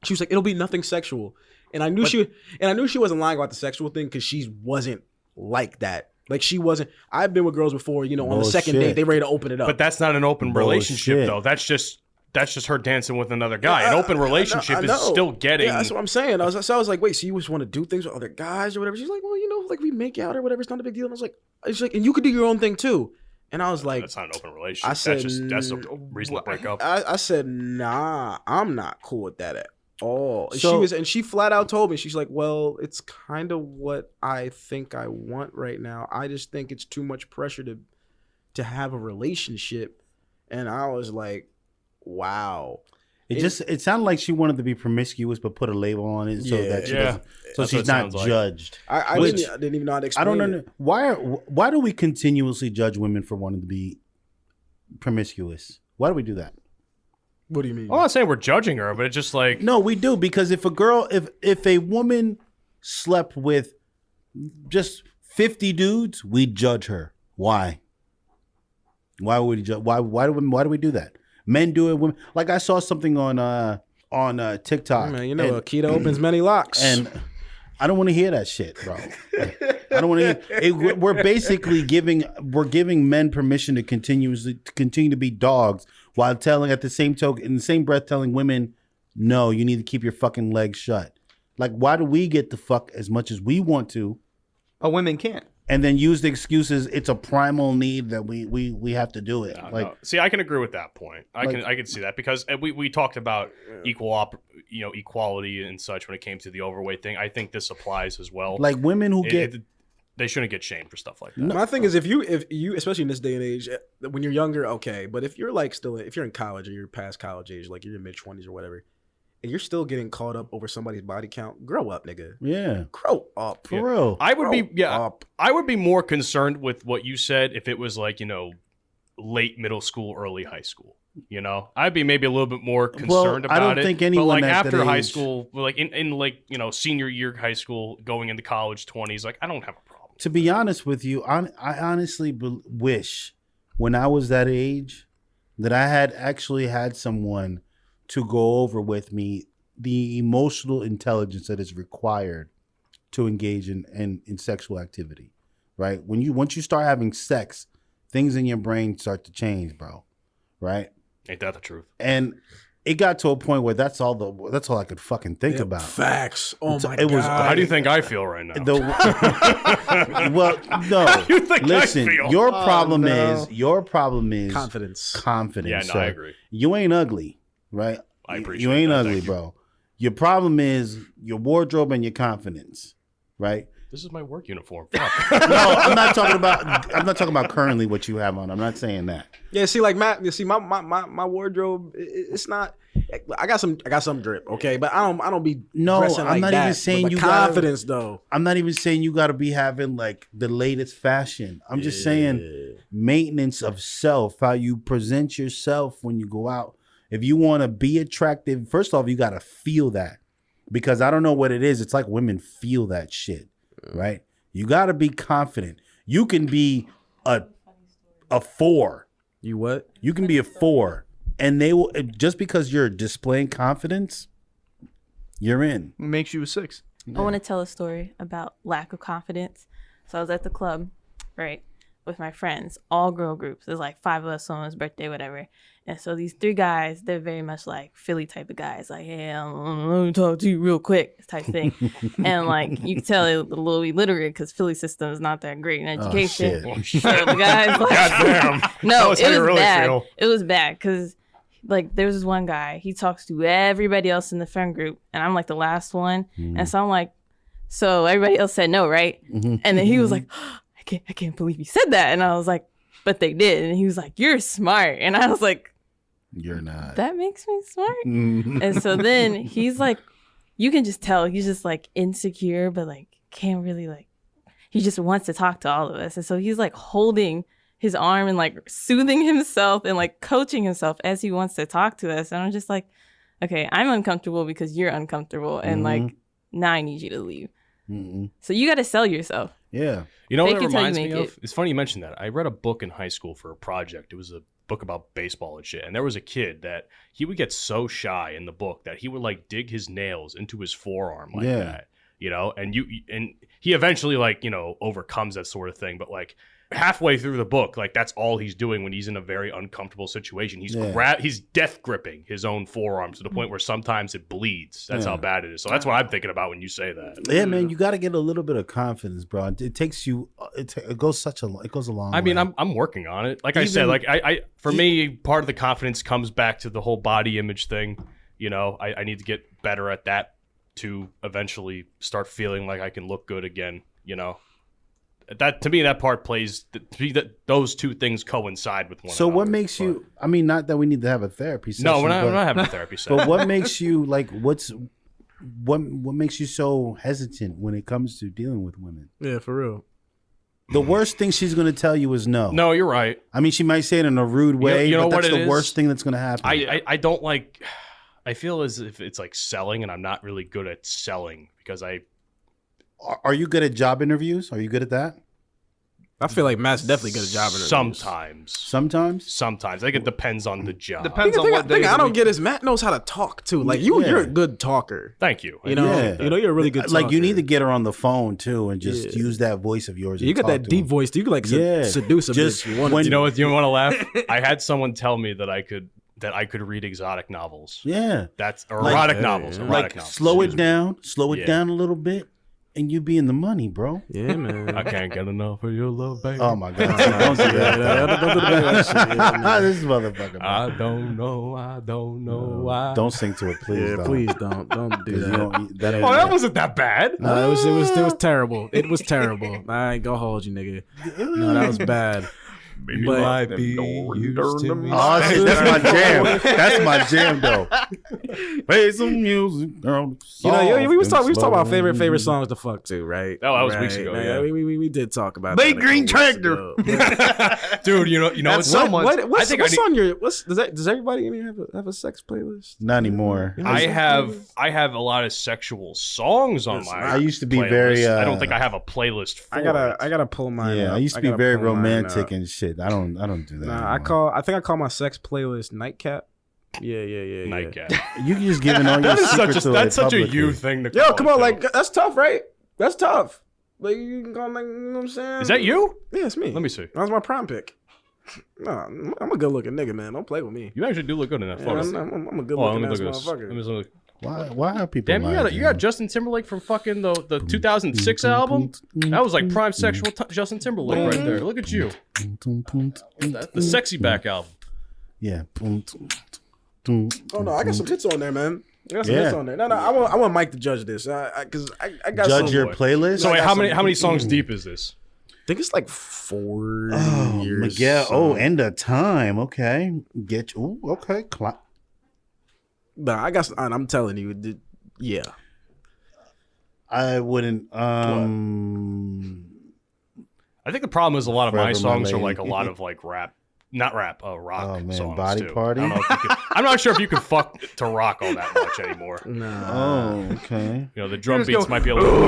she was like, it'll be nothing sexual. And I knew she wasn't lying about the sexual thing because she wasn't like that. Like she wasn't. I've been with girls before, you know, on the second date, they ready to open it up. But that's not an open relationship, though. That's just her dancing with another guy. An open relationship is still getting. Yeah, that's what I'm saying. I was like, wait, so you just want to do things with other guys or whatever? She's like, well, you know, like we make out or whatever. It's not a big deal. And I was like, she's like, and you could do your own thing too. And I was like, that's not an open relationship. I said, that's a reason to break up. I said, nah, I'm not cool with that at all. So, she flat out told me, she's like, well, it's kind of what I think I want right now. I just think it's too much pressure to have a relationship. And I was like, wow. It sounded like she wanted to be promiscuous, but put a label on it so that she doesn't, so she's not judged. I didn't even know how to explain. I don't know why do we continuously judge women for wanting to be promiscuous? Why do we do that? What do you mean? I'm not saying we're judging her, but it's just like, no, we do, because if a woman slept with just 50 dudes, we judge her. Why? Why would we judge? Why do we do that? Men do it. Women, like I saw something on TikTok. Man, you know, Akita opens many locks, and I don't want to hear that shit, bro. I don't want to hear it. We're basically giving men permission to continue to be dogs, while telling in the same breath telling women, no, you need to keep your fucking legs shut. Like, why do we get to fuck as much as we want to, but women can't? And then use the excuses it's a primal need that we have to do it. No. See, I can agree with that point. I can see that, because we talked about equality and such when it came to the overweight thing. I think this applies as well. Like women who they shouldn't get shamed for stuff like that. My thing is, if you especially in this day and age, when you're younger, okay, but if you're like if you're in college or you're past college age, like you're in mid 20s or whatever, and you're still getting caught up over somebody's body count, grow up, nigga. Yeah. Grow up. For real. I would be more concerned with what you said if it was like, you know, late middle school, early high school. You know, I'd be maybe a little bit more concerned about it. I don't think anyone, but like at after that high age, school, like in like, you know, senior year high school, going into college 20s, like I don't have a problem. To be honest with you, I honestly wish when I was that age that I had actually had someone to go over with me the emotional intelligence that is required to engage in sexual activity, right? Once you start having sex, things in your brain start to change, bro, right? Ain't that the truth? And it got to a point where that's all I could fucking think about. Facts. Oh my It god. was- How do you think I feel right now? Well, no. you think Listen, I feel? your problem is confidence. Yeah, no, sir. I agree. You ain't ugly, right? I appreciate You ain't that. ugly, Thank you. bro. Your problem is your wardrobe and your confidence, right? This is my work uniform. Fuck. No, I'm not talking about currently what you have on. I'm not saying that. Yeah, see, like Matt, you see, my wardrobe, it's not. I got some drip, okay, but I don't be. No, dressing I'm like not that. even saying But you confidence though. I'm not even saying you got to be having like the latest fashion. I'm just saying maintenance of self, how you present yourself when you go out. If you want to be attractive, first off, you got to feel that, because I don't know what it is. It's like women feel that shit, right? You got to be confident. You can be a 4. You what? You can be a 4, and they will, just because you're displaying confidence, you're in. It makes you a 6. I want to tell a story about lack of confidence. So I was at the club, right, with my friends, all girl groups. There's like 5 of us, someone's birthday, whatever. And so these 3 guys, they're very much like Philly type of guys, like, hey, let me talk to you real quick type thing. And like, you can tell they're a little illiterate because Philly system is not that great in education. Oh, So the guys, like, Goddamn. no, Tell us how it you was really bad. feel. It was bad because like there was this one guy, he talks to everybody else in the friend group, and I'm like the last one. And so I'm like, so everybody else said no, right? And then he was like, I can't believe you said that. And I was like, but they did. And he was like, you're smart. And I was like, You're not. that makes me smart. And so then he's like, you can just tell he's just like insecure, but like can't really like, he just wants to talk to all of us. And so he's like holding his arm and like soothing himself and like coaching himself as he wants to talk to us. And I'm just like, okay, I'm uncomfortable because you're uncomfortable. And like, now I need you to leave. So you got to sell yourself. Yeah. You know Fake what it it till you reminds me make of? it. It's funny you mentioned that. I read a book in high school for a project. It was a book about baseball and shit. And there was a kid that he would get so shy in the book that he would like dig his nails into his forearm like that, you know? And he eventually like, you know, overcomes that sort of thing. But like halfway through the book, like that's all he's doing when he's in a very uncomfortable situation. He's death gripping his own forearm to the point where sometimes it bleeds. That's how bad it is. So that's what I'm thinking about when you say that. Yeah, man, you got to get a little bit of confidence, bro. It takes you. It goes a long way. I mean, I'm working on it. Like I said, like I for me, part of the confidence comes back to the whole body image thing. You know, I need to get better at that to eventually start feeling like I can look good again. You know, that to me, that part plays. Those two things coincide with one another. So what makes you? I mean, not that we need to have a therapy session. No, we're not having a therapy session. But what makes you like? What makes you so hesitant when it comes to dealing with women? Yeah, for real. The worst thing she's going to tell you is no. No, you're right. I mean, she might say it in a rude way, you know but that's what it the is? worst thing that's going to happen. I don't like. I feel as if it's like selling, and I'm not really good at selling because Are you good at job interviews? Are you good at that? I feel like Matt's definitely good at job interviews. Sometimes? I think it depends on the job. Depends on what day. thing of I the don't week. get is Matt knows how to talk too. Like you're a good talker. Thank you. You know, you're a really good talker. Like you need to get her on the phone too and just use that voice of yours. You and got talk that to deep him. voice. You could like seduce a Just bitch. You want when- You know what? You want to laugh? I had someone tell me that I could read exotic novels. Yeah. That's or Like- erotic novels. Yeah. Erotic Like novels. slow it Excuse me. down. Slow it Yeah. down a little bit. And you be in the money, bro. Yeah, man. I can't get enough of your love, baby. Oh my God. Don't do that. Don't do that shit. Yeah, man. This motherfucker. I Man. don't know why. Don't sing to it, please. Yeah, though. please don't do 'Cause you that. don't- that ain't Oh, that it. wasn't that bad. No, it was terrible. It was terrible. I ain't gonna hold you, nigga. No, that was bad. Maybe But- might be used to me. Oh, shit, that's my jam. That's my jam, though. Play some music, girl. You know, we was talking about slow. favorite songs to fuck to, right? Oh, that was right. weeks ago, Like, yeah. we did talk about Big that. Green a couple weeks Tractor. ago. Dude, you know That's what's someone- What's I need- on your does everybody in here have a sex playlist? Not anymore. I have a lot of sexual songs on my. I used to be playlist. very, I don't think I have a playlist. For I gotta pull mine. Yeah, up. I used to be gotta very pull mine romantic up. and shit. I don't do that. Nah, anymore. I think I call my sex playlist Nightcap. Yeah. Nightcap. You can just giving all your That is secrets such a away that's such a publicly. you thing to. Yo, call come it, on, too. like that's tough, right? That's tough. Like you can call me, you know what I'm saying? Is that you? Yeah, it's me. Let me see. That was my prom pick. Nah, I'm a good looking nigga, man. Don't play with me. You actually do look good in that Yeah, photo. I'm a good looking ass motherfucker. Let me look. Why are people? Damn, you got Justin Timberlake from fucking the 2006 album. That was like prime sexual Justin Timberlake right there. Look at you. The Sexy Back album. Yeah. Oh no, I got some hits on there, man. I got some hits on there. No, I want Mike to judge this, because I got judge your playlist. So wait, how many songs deep is this? I think it's like 4 years. Miguel. Oh, end of time. Okay, get you. Ooh, okay. Nah, I'm telling you, yeah. I wouldn't. I think the problem is a lot of my Forever My songs are Lady. like a lot of like rock Oh man, songs Body too. Party. I don't know if you can, I'm not sure if you can fuck to rock all that much anymore. Oh, okay. You know, the drum beats might be a little.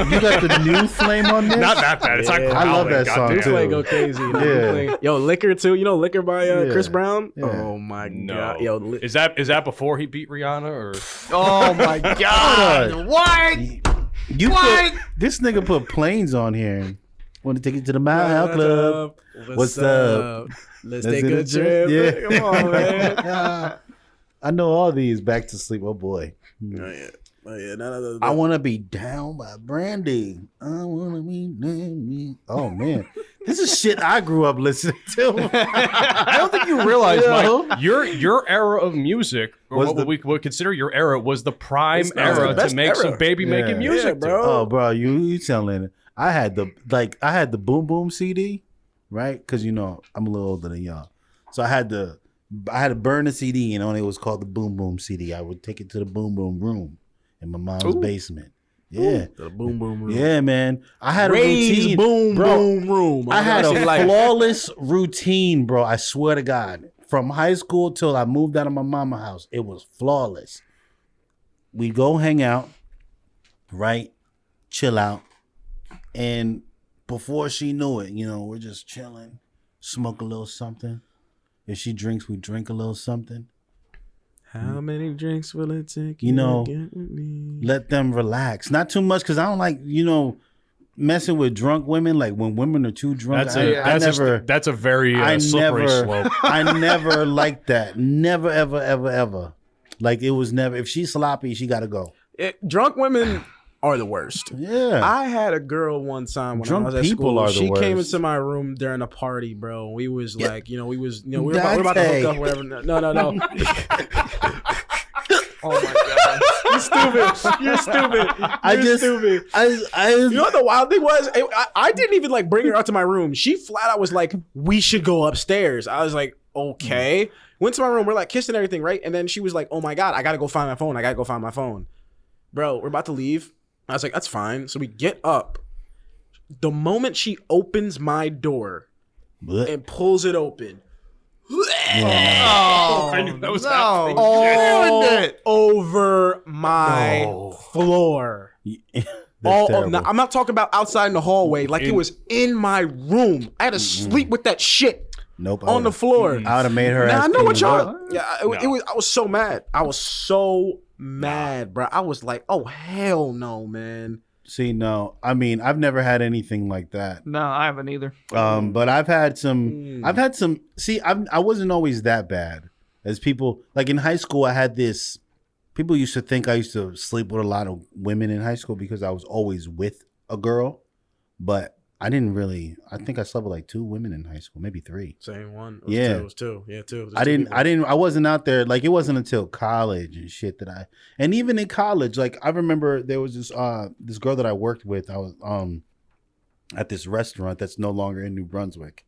You got the new Flame on this? Not that bad. It's not growling. I love that song goddamn. too. Play go crazy. Yeah. Yo, Liquor too. You know Liquor by Chris Yeah. Brown? Yeah. Oh my No. god. Yo, Is that before he beat Rihanna or? Oh my God! What? This nigga put Planes on here. Want to take you to the Mile Club? What's up? Let's take a trip. Yeah. Come on, man. I know all these. Back to Sleep. Oh boy. Oh yeah. No. I want to be down by Brandy. I want to be down. Oh man, this is shit I grew up listening to. I don't think you realize, Mike, your era of music, or Was what we would consider your era, was the prime It's the era best to make era. some baby making Yeah. music, Yeah, bro. bro. Oh, bro, you telling it. I had the Boom Boom CD, right? Because I'm a little older than y'all, so I had to burn the CD, and it was called the Boom Boom CD. I would take it to the Boom Boom room in my mom's basement. Yeah, The boom boom room. yeah, man. I had a Ray's routine, boom bro. boom room. I had a like flawless routine, bro. I swear to God. From high school till I moved out of my mama's house, it was flawless. We go hang out, right? Chill out. And before she knew it, we're just chilling, smoke a little something. If she drinks, we drink a little something. how many drinks will it take? You know, to get with me? Let them relax. Not too much, because I don't like, messing with drunk women. Like when women are too drunk. That's a very slippery slope. I never liked that. Never, ever, ever, ever. Like it was never. If she's sloppy, she got to go. Drunk women are the worst. Yeah. I had a girl one time when Drunk I was at people school. are the She came worst. into my room during a party, bro. We was like, we were about to hook up, whatever. No. Oh my god! You're stupid. Stupid. You know what the wild thing was? I didn't even like bring her out to my room. She flat out was like, "We should go upstairs." I was like, "Okay." Went to my room. We're like kissing and everything, right? And then she was like, "Oh my god, I gotta go find my phone." Bro, we're about to leave. I was like, "That's fine." So we get up. The moment she opens my door and pulls it open. I knew that was happening. All over my floor. Terrible. I'm not talking about outside in the hallway. Like it was in my room. I had to sleep with that shit Nope. on the floor. I would have made her. Now I ass know what clean y'all. up. Yeah, it was. I was so mad. I was so mad, bro. I was like, oh hell no, man. See, no. I mean, I've never had anything like that. No, I haven't either. But I've had some. See, I wasn't always that bad. As people like in high school, I had this. People used to think I used to sleep with a lot of women in high school because I was always with a girl, but I didn't really. I think I slept with like 2 women in high school, maybe 3. Same one. Yeah. It was two. Yeah, two. I wasn't out there. Like it wasn't until college and shit and even in college, like I remember there was this girl that I worked with. I was at this restaurant that's no longer in New Brunswick.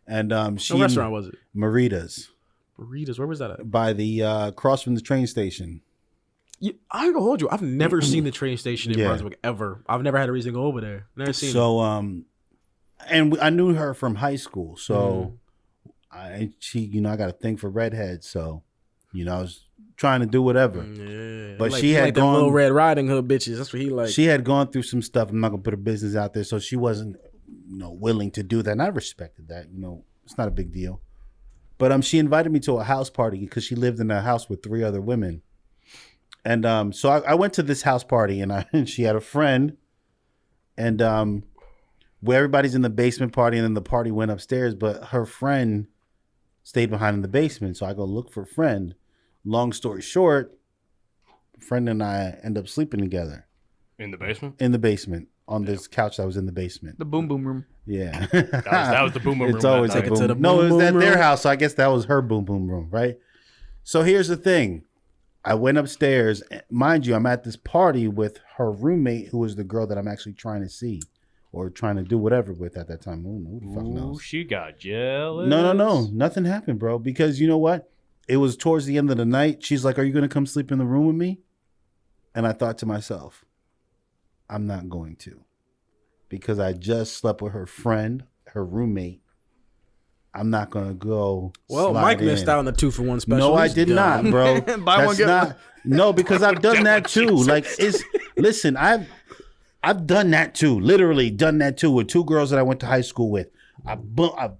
And she What restaurant was it? Marita's Burritos. Where was that at? by the cross from the train station. I ain't gonna hold you. I've never seen the train station in Yeah. Brunswick ever. I've never had a reason to go over there. Never seen it. So and I knew her from high school. So I got a thing for redheads. So I was trying to do whatever. Yeah. But Like- she he had like them gone. Little Red Riding Hood bitches. That's what he like. She had gone through some stuff. I'm not gonna put her business out there, so she wasn't, willing to do that. And I respected that. It's not a big deal. But she invited me to a house party because she lived in a house with 3 other women. And so I went to this house party, and she had a friend, and where everybody's in the basement party, and then the party went upstairs, but her friend stayed behind in the basement. So I go look for a friend. Long story short, friend and I end up sleeping together. In the basement? In the basement. On this couch that was in the basement. The boom boom room. Yeah. that was the boom boom room. It's always a boom. No, it was at their house, so I guess that was her boom boom room, right? So here's the thing. I went upstairs. Mind you, I'm at this party with her roommate, who is the girl that I'm actually trying to see or trying to do whatever with at that time. Who the fuck knows? She got jealous. No. Nothing happened, bro. Because you know what? It was towards the end of the night. She's like, "Are you going to come sleep in the room with me?" And I thought to myself, I'm not going to, because I just slept with her friend, her roommate. I'm not going to go. Well, Mike missed out on the 2-for-1 special. No, I did not, bro. Buy one, get one. No, because I've done that too. Like, listen, I've done that too. Literally done that too with 2 girls that I went to high school with. I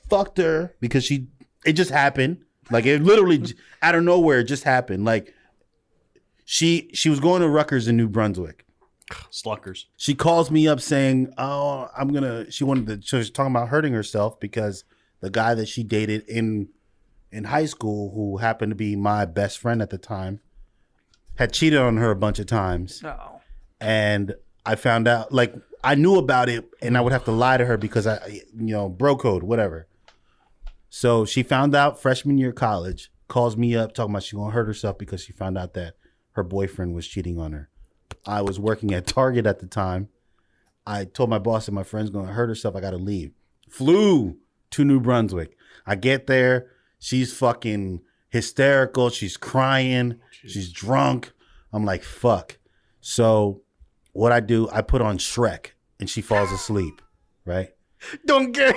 fucked her because it just happened. Like, it literally out of nowhere, it just happened. Like, she was going to Rutgers in New Brunswick. Sluckers. She calls me up saying, "Oh, she was talking about hurting herself because the guy that she dated in high school, who happened to be my best friend at the time, had cheated on her a bunch of times." Oh. And I found out, like, I knew about it, and I would have to lie to her because bro code, whatever. So she found out freshman year of college, calls me up talking about she gonna hurt herself because she found out that her boyfriend was cheating on her. I was working at Target at the time. I told my boss that my friend's going to hurt herself. I got to leave. Flew to New Brunswick. I get there. She's fucking hysterical. She's crying. She's drunk. I'm like, fuck. So what I do, I put on Shrek and she falls asleep, right? Don't get.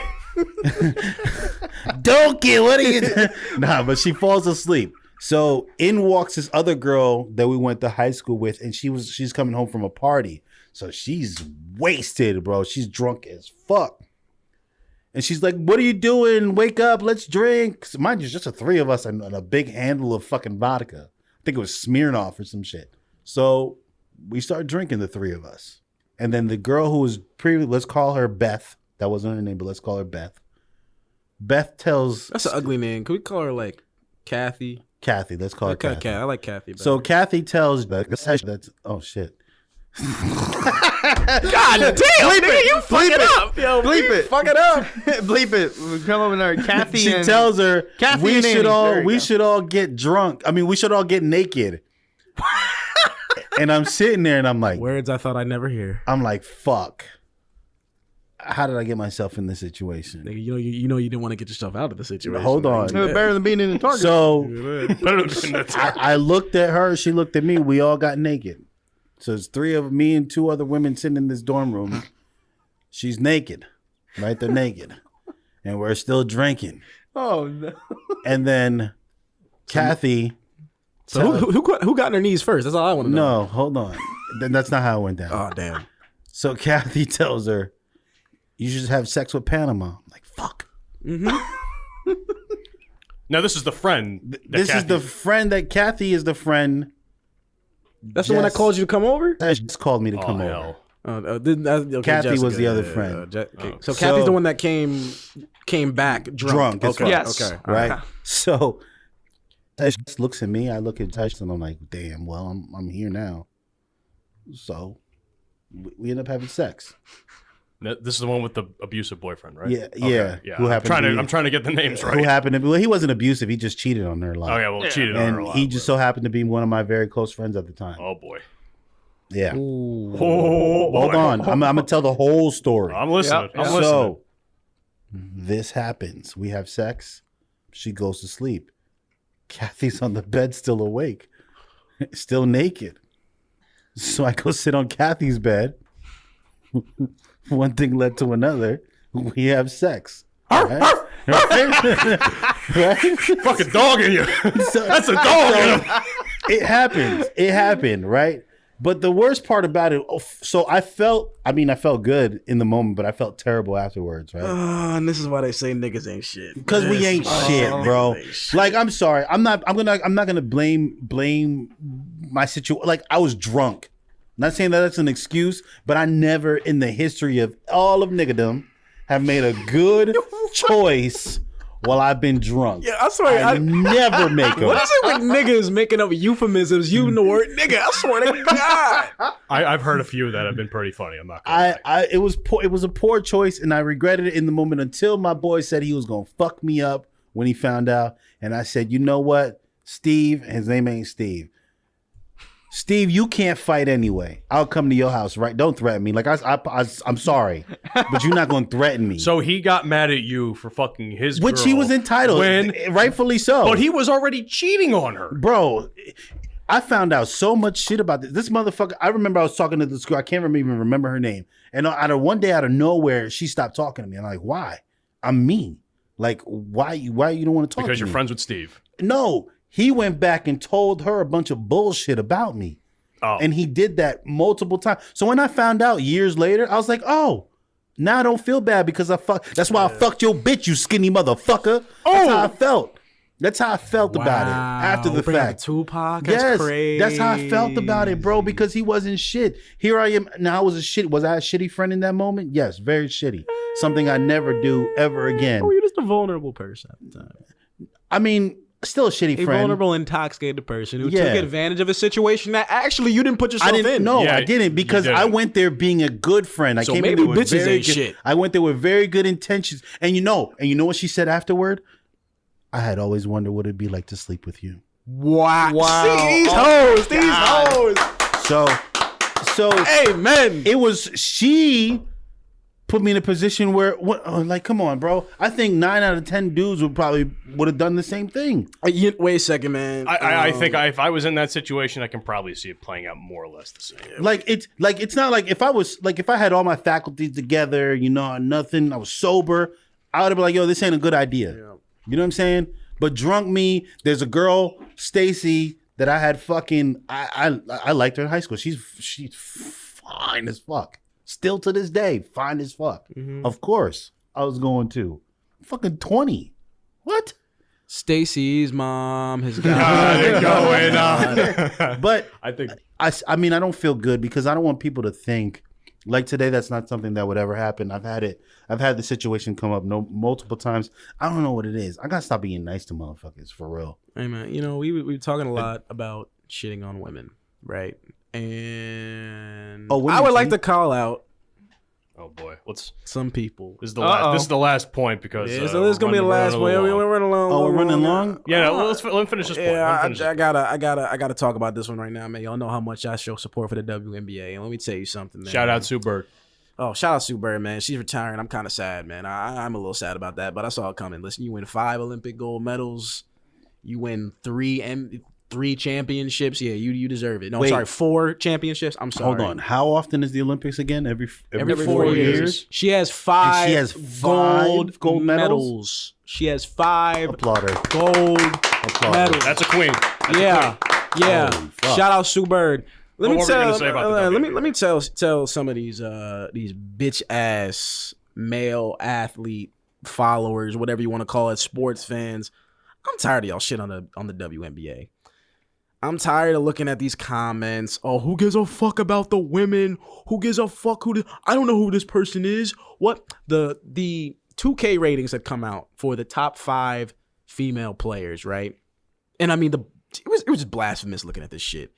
Don't get. What are you doing? Nah, but she falls asleep. So in walks this other girl that we went to high school with, and she's coming home from a party. So she's wasted, bro. She's drunk as fuck. And she's like, "What are you doing? Wake up, let's drink." So mind you, it's just the 3 of us and a big handle of fucking vodka. I think it was Smirnoff or some shit. So we start drinking, the 3 of us. And then the girl who was let's call her Beth. That wasn't her name, but let's call her Beth. Beth tells... That's an ugly name. Can we call her, like, Kathy? Kathy, let's call her Kathy. I like Kathy better. So Kathy tells that's oh shit. God damn, nigga, you fuck it up. Yo, bleep it. Fuck it up. Bleep it. We come over there. Kathy she tells her Kathy we should all get drunk. I mean, we should all get naked. And I'm sitting there and I'm like, words I thought I'd never hear. I'm like, fuck. How did I get myself in this situation? Nigga, you know you didn't want to get yourself out of the situation. Hold on. Better than being in the Target. So I looked at her, she looked at me, we all got naked. So it's 3 of me and 2 other women sitting in this dorm room. She's naked. Right? They're naked. And we're still drinking. Oh no. And then Kathy. So who got on their knees first? That's all I want to know. No, hold on. Then that's not how it went down. Oh damn. So Kathy tells her, "You should just have sex with Panama." I'm like, fuck. Mm-hmm. Now this is the friend. This is the friend that Kathy is the friend. That's the one that called you to come over? That just called me to come over. Okay, Kathy Jessica, was the other friend. So Kathy's the one that came back drunk. That's okay. right. Yes. Okay. Right. Okay. So Tesh looks at me. I look at Tesh and I'm like, damn, well, I'm here now. So we end up having sex. This is the one with the abusive boyfriend, right? Yeah, Okay, yeah. Who I'm trying to get the names right. Who happened to be? Well, he wasn't abusive. He just cheated on her a lot. Oh yeah, well, cheated on and her a lot. he just so happened to be one of my very close friends at the time. Oh boy. Yeah. Oh, hold on. I'm gonna tell the whole story. I'm listening. Yep. I'm listening. So this happens. We have sex. She goes to sleep. Kathy's on the bed, still awake, still naked. So I go sit on Kathy's bed. One thing led to another. We have sex. Right? Right? Fucking dog in you. That's a dog in him. It happens. It happened, right? But the worst part about it, so I felt good in the moment, but I felt terrible afterwards, right? And this is why they say niggas ain't shit. Because we ain't shit, bro. Like, I'm sorry. I'm not gonna blame my situation. Like, I was drunk. Not saying that that's an excuse, but I never in the history of all of niggadom have made a good choice while I've been drunk. Yeah, I swear. I never make them. What is it with niggas making up euphemisms using the word nigga? I swear to God. I've heard a few that have been pretty funny. I'm not gonna lie. It was a poor choice, and I regretted it in the moment until my boy said he was gonna fuck me up when he found out. And I said, you know what, Steve, his name ain't Steve. Steve, you can't fight anyway. I'll come to your house, right? Don't threaten me. Like I'm sorry, but you're not gonna threaten me. So he got mad at you for fucking his Which girl he was entitled, rightfully so. But he was already cheating on her. Bro, I found out so much shit about this. This motherfucker, I remember I was talking to this girl. I can't even remember her name. And one day out of nowhere, she stopped talking to me. And I'm like, why? I'm mean. Like, why you don't want to talk to me? Because you're friends with Steve. No. He went back and told her a bunch of bullshit about me. Oh. And he did that multiple times. So when I found out years later, I was like, oh, now I don't feel bad because that's why I fucked your bitch, you skinny motherfucker. That's how I felt. That's how I felt about it after the fact. Tupac, that's crazy. That's how I felt about it, bro, because he wasn't shit. Here I am. Now was I a shitty friend in that moment? Yes, very shitty. Something I never do ever again. Oh, you're just a vulnerable person at the time. I mean, still a shitty friend. A vulnerable, intoxicated person who took advantage of a situation that actually you didn't put yourself in. No, I didn't, because I went there being a good friend. I came maybe in with bitches ain't shit. I went there with very good intentions. And you know what she said afterward? I had always wondered what it'd be like to sleep with you. Wow. See, these hoes. So amen. It was she put me in a position where, like, come on, bro. I think 9 out of 10 dudes would have done the same thing. Wait a second, man. I think if I was in that situation, I can probably see it playing out more or less the same. It's not like if I had all my faculties together, nothing, I was sober, I would have been like, yo, this ain't a good idea. Yeah. You know what I'm saying? But drunk me, there's a girl, Stacy, that I had fucking, I liked her in high school. She's fine as fuck. Still to this day, fine as fuck. Mm-hmm. Of course, I was going to. Fucking 20. What? Stacy's mom has got going on. But I mean, I don't feel good because I don't want people to think like today. That's not something that would ever happen. I've had the situation come up multiple times. I don't know what it is. I gotta stop being nice to motherfuckers for real. Hey man, we were talking a lot about shitting on women, right? And I would like to call out. Oh boy, some people. This is the last point because so this is gonna be the last point. We're running long. Oh, we're running long. Yeah, let me finish this point. Yeah, I gotta talk about this one right now, man. Y'all know how much I show support for the WNBA, and let me tell you something, man. Shout out Sue Bird. Oh, shout out Sue Bird, man. She's retiring. I'm kind of sad, man. I'm a little sad about that, but I saw it coming. Listen, you win 5 Olympic gold medals. You win 3 championships. Yeah, you deserve it. No, sorry, 4 championships. I'm sorry. Hold on. How often is the Olympics again? Every 4 years. She has 5. And she has 5 gold medals. She has 5 Applauded. gold medals. That's a queen. Yeah. Shout out Sue Bird. Let me tell some of these bitch ass male athlete followers, whatever you want to call it, sports fans. I'm tired of y'all shit on the WNBA. I'm tired of looking at these comments. Oh, who gives a fuck about the women? Who gives a fuck I don't know who this person is. What? The 2K ratings had come out for the top 5 female players, right? And I mean, it was just blasphemous looking at this shit.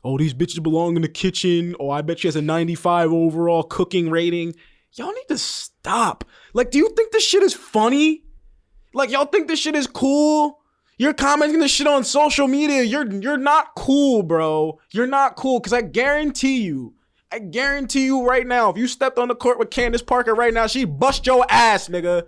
Oh, these bitches belong in the kitchen. Oh, I bet she has a 95 overall cooking rating. Y'all need to stop. Like, do you think this shit is funny? Like, y'all think this shit is cool? You're commenting this shit on social media. You're not cool, bro. You're not cool, because I guarantee you right now, if you stepped on the court with Candace Parker right now, she'd bust your ass, nigga.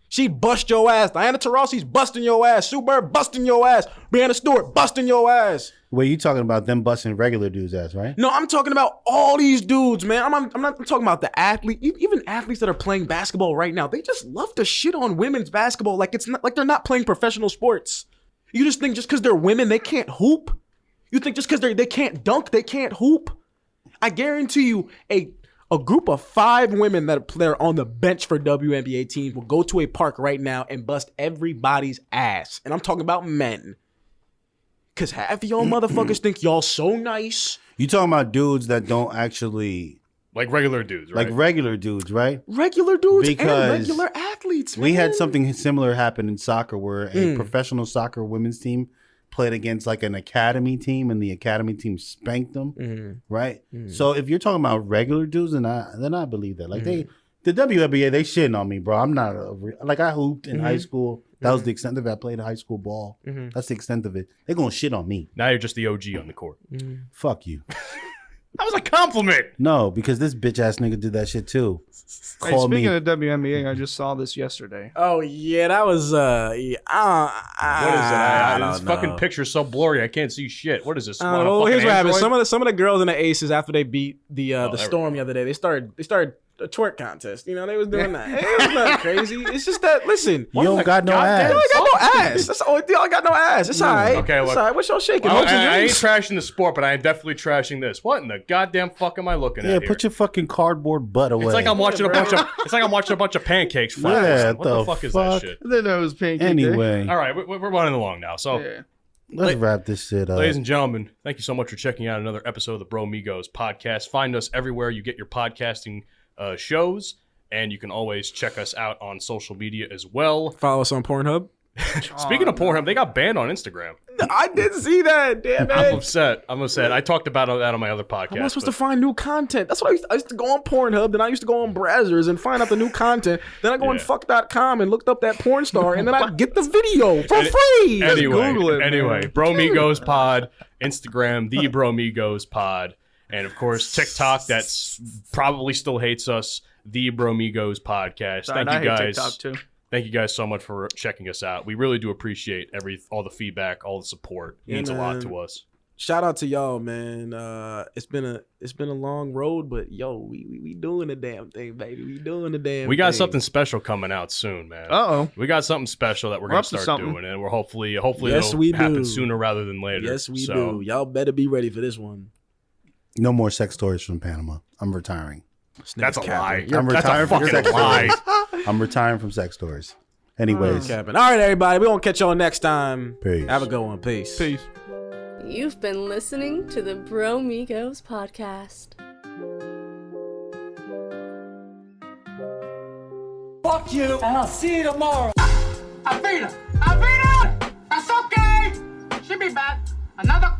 She'd bust your ass. Diana Taurasi's busting your ass. Sue Bird busting your ass. Breanna Stewart busting your ass. Wait, you talking about them busting regular dudes' ass, right? No, I'm talking about all these dudes, man. I'm not talking about the athlete. Even athletes that are playing basketball right now, they just love to shit on women's basketball like it's not like they're not playing professional sports. You just think just because they're women, they can't hoop? You think just because they can't dunk, they can't hoop? I guarantee you a group of 5 women that are on the bench for WNBA teams will go to a park right now and bust everybody's ass. And I'm talking about men. Because half of y'all motherfuckers think y'all so nice. You talking about dudes that don't actually like regular dudes, right? Like regular dudes, right? Regular dudes because and regular athletes, man. We had something similar happen in soccer where a professional soccer women's team played against like an academy team, and the academy team spanked them, right? So if you're talking about regular dudes, then I believe that. Like the WNBA, they shitting on me, bro. I'm not I hooped in high school. That was the extent of it. I played high school ball. That's the extent of it. They're gonna shit on me. Now you're just the OG on the court. Fuck you. That was a compliment. No, because this bitch ass nigga did that shit too. Hey, speaking of WNBA, I just saw this yesterday. Oh yeah, that was what is it? This fucking picture's so blurry, I can't see shit. What is this? Well, here's what happened. Some of the girls in the Aces after they beat the Storm the other day, they started a twerk contest. You know, they was doing that. It was not crazy. It's just that, listen. You don't got no ass. You got no ass. That's all. Y'all got no ass. It's all right. Okay, it's all right. What's y'all shaking? I ain't trashing the sport, but I am definitely trashing this. What in the goddamn fuck am I looking at here? Yeah, put your fucking cardboard butt away. It's like I'm watching a bunch of pancakes fly. Yeah, what the fuck is that shit? I didn't know it was pancake. Anyway. All right, we're running along now. So let's wrap this shit up. Ladies and gentlemen, thank you so much for checking out another episode of the Bromigos podcast. Find us everywhere you get your podcasting shows. And you can always check us out on social media as well. Follow us on Pornhub. Speaking of Pornhub, they got banned on Instagram. I didn't see that. Damn it. I'm upset. I talked about that on my other podcast. How am I supposed to find new content? That's what I used to go on Pornhub. Then I used to go on Brazzers and find out the new content. Then I go on fuck.com and looked up that porn star. And then I get the video for free. Anyway, Bromigos Pod, Instagram, the Bromigos Pod. And of course, TikTok, that's probably still hates us. The Bromigos podcast. Thank you guys. TikTok too. Thank you guys so much for checking us out. We really do appreciate all the feedback, all the support. It means a lot to us. Shout out to y'all, man. It's been a long road, but yo, we doing the damn thing, baby. We doing the damn. We got something special coming out soon, man. We got something special that we're gonna start doing, and we're hopefully it'll happen sooner rather than later. Yes, we do. Y'all better be ready for this one. No more sex stories from Panama. I'm retiring. That's a lie. I'm retiring from sex stories. I'm retiring from sex stories. Anyways. All right, everybody. We're going to catch y'all next time. Peace. Have a good one. Peace. You've been listening to the Bromigos podcast. Fuck you, and I'll see you tomorrow. I beat her. That's okay. She'll be back. Another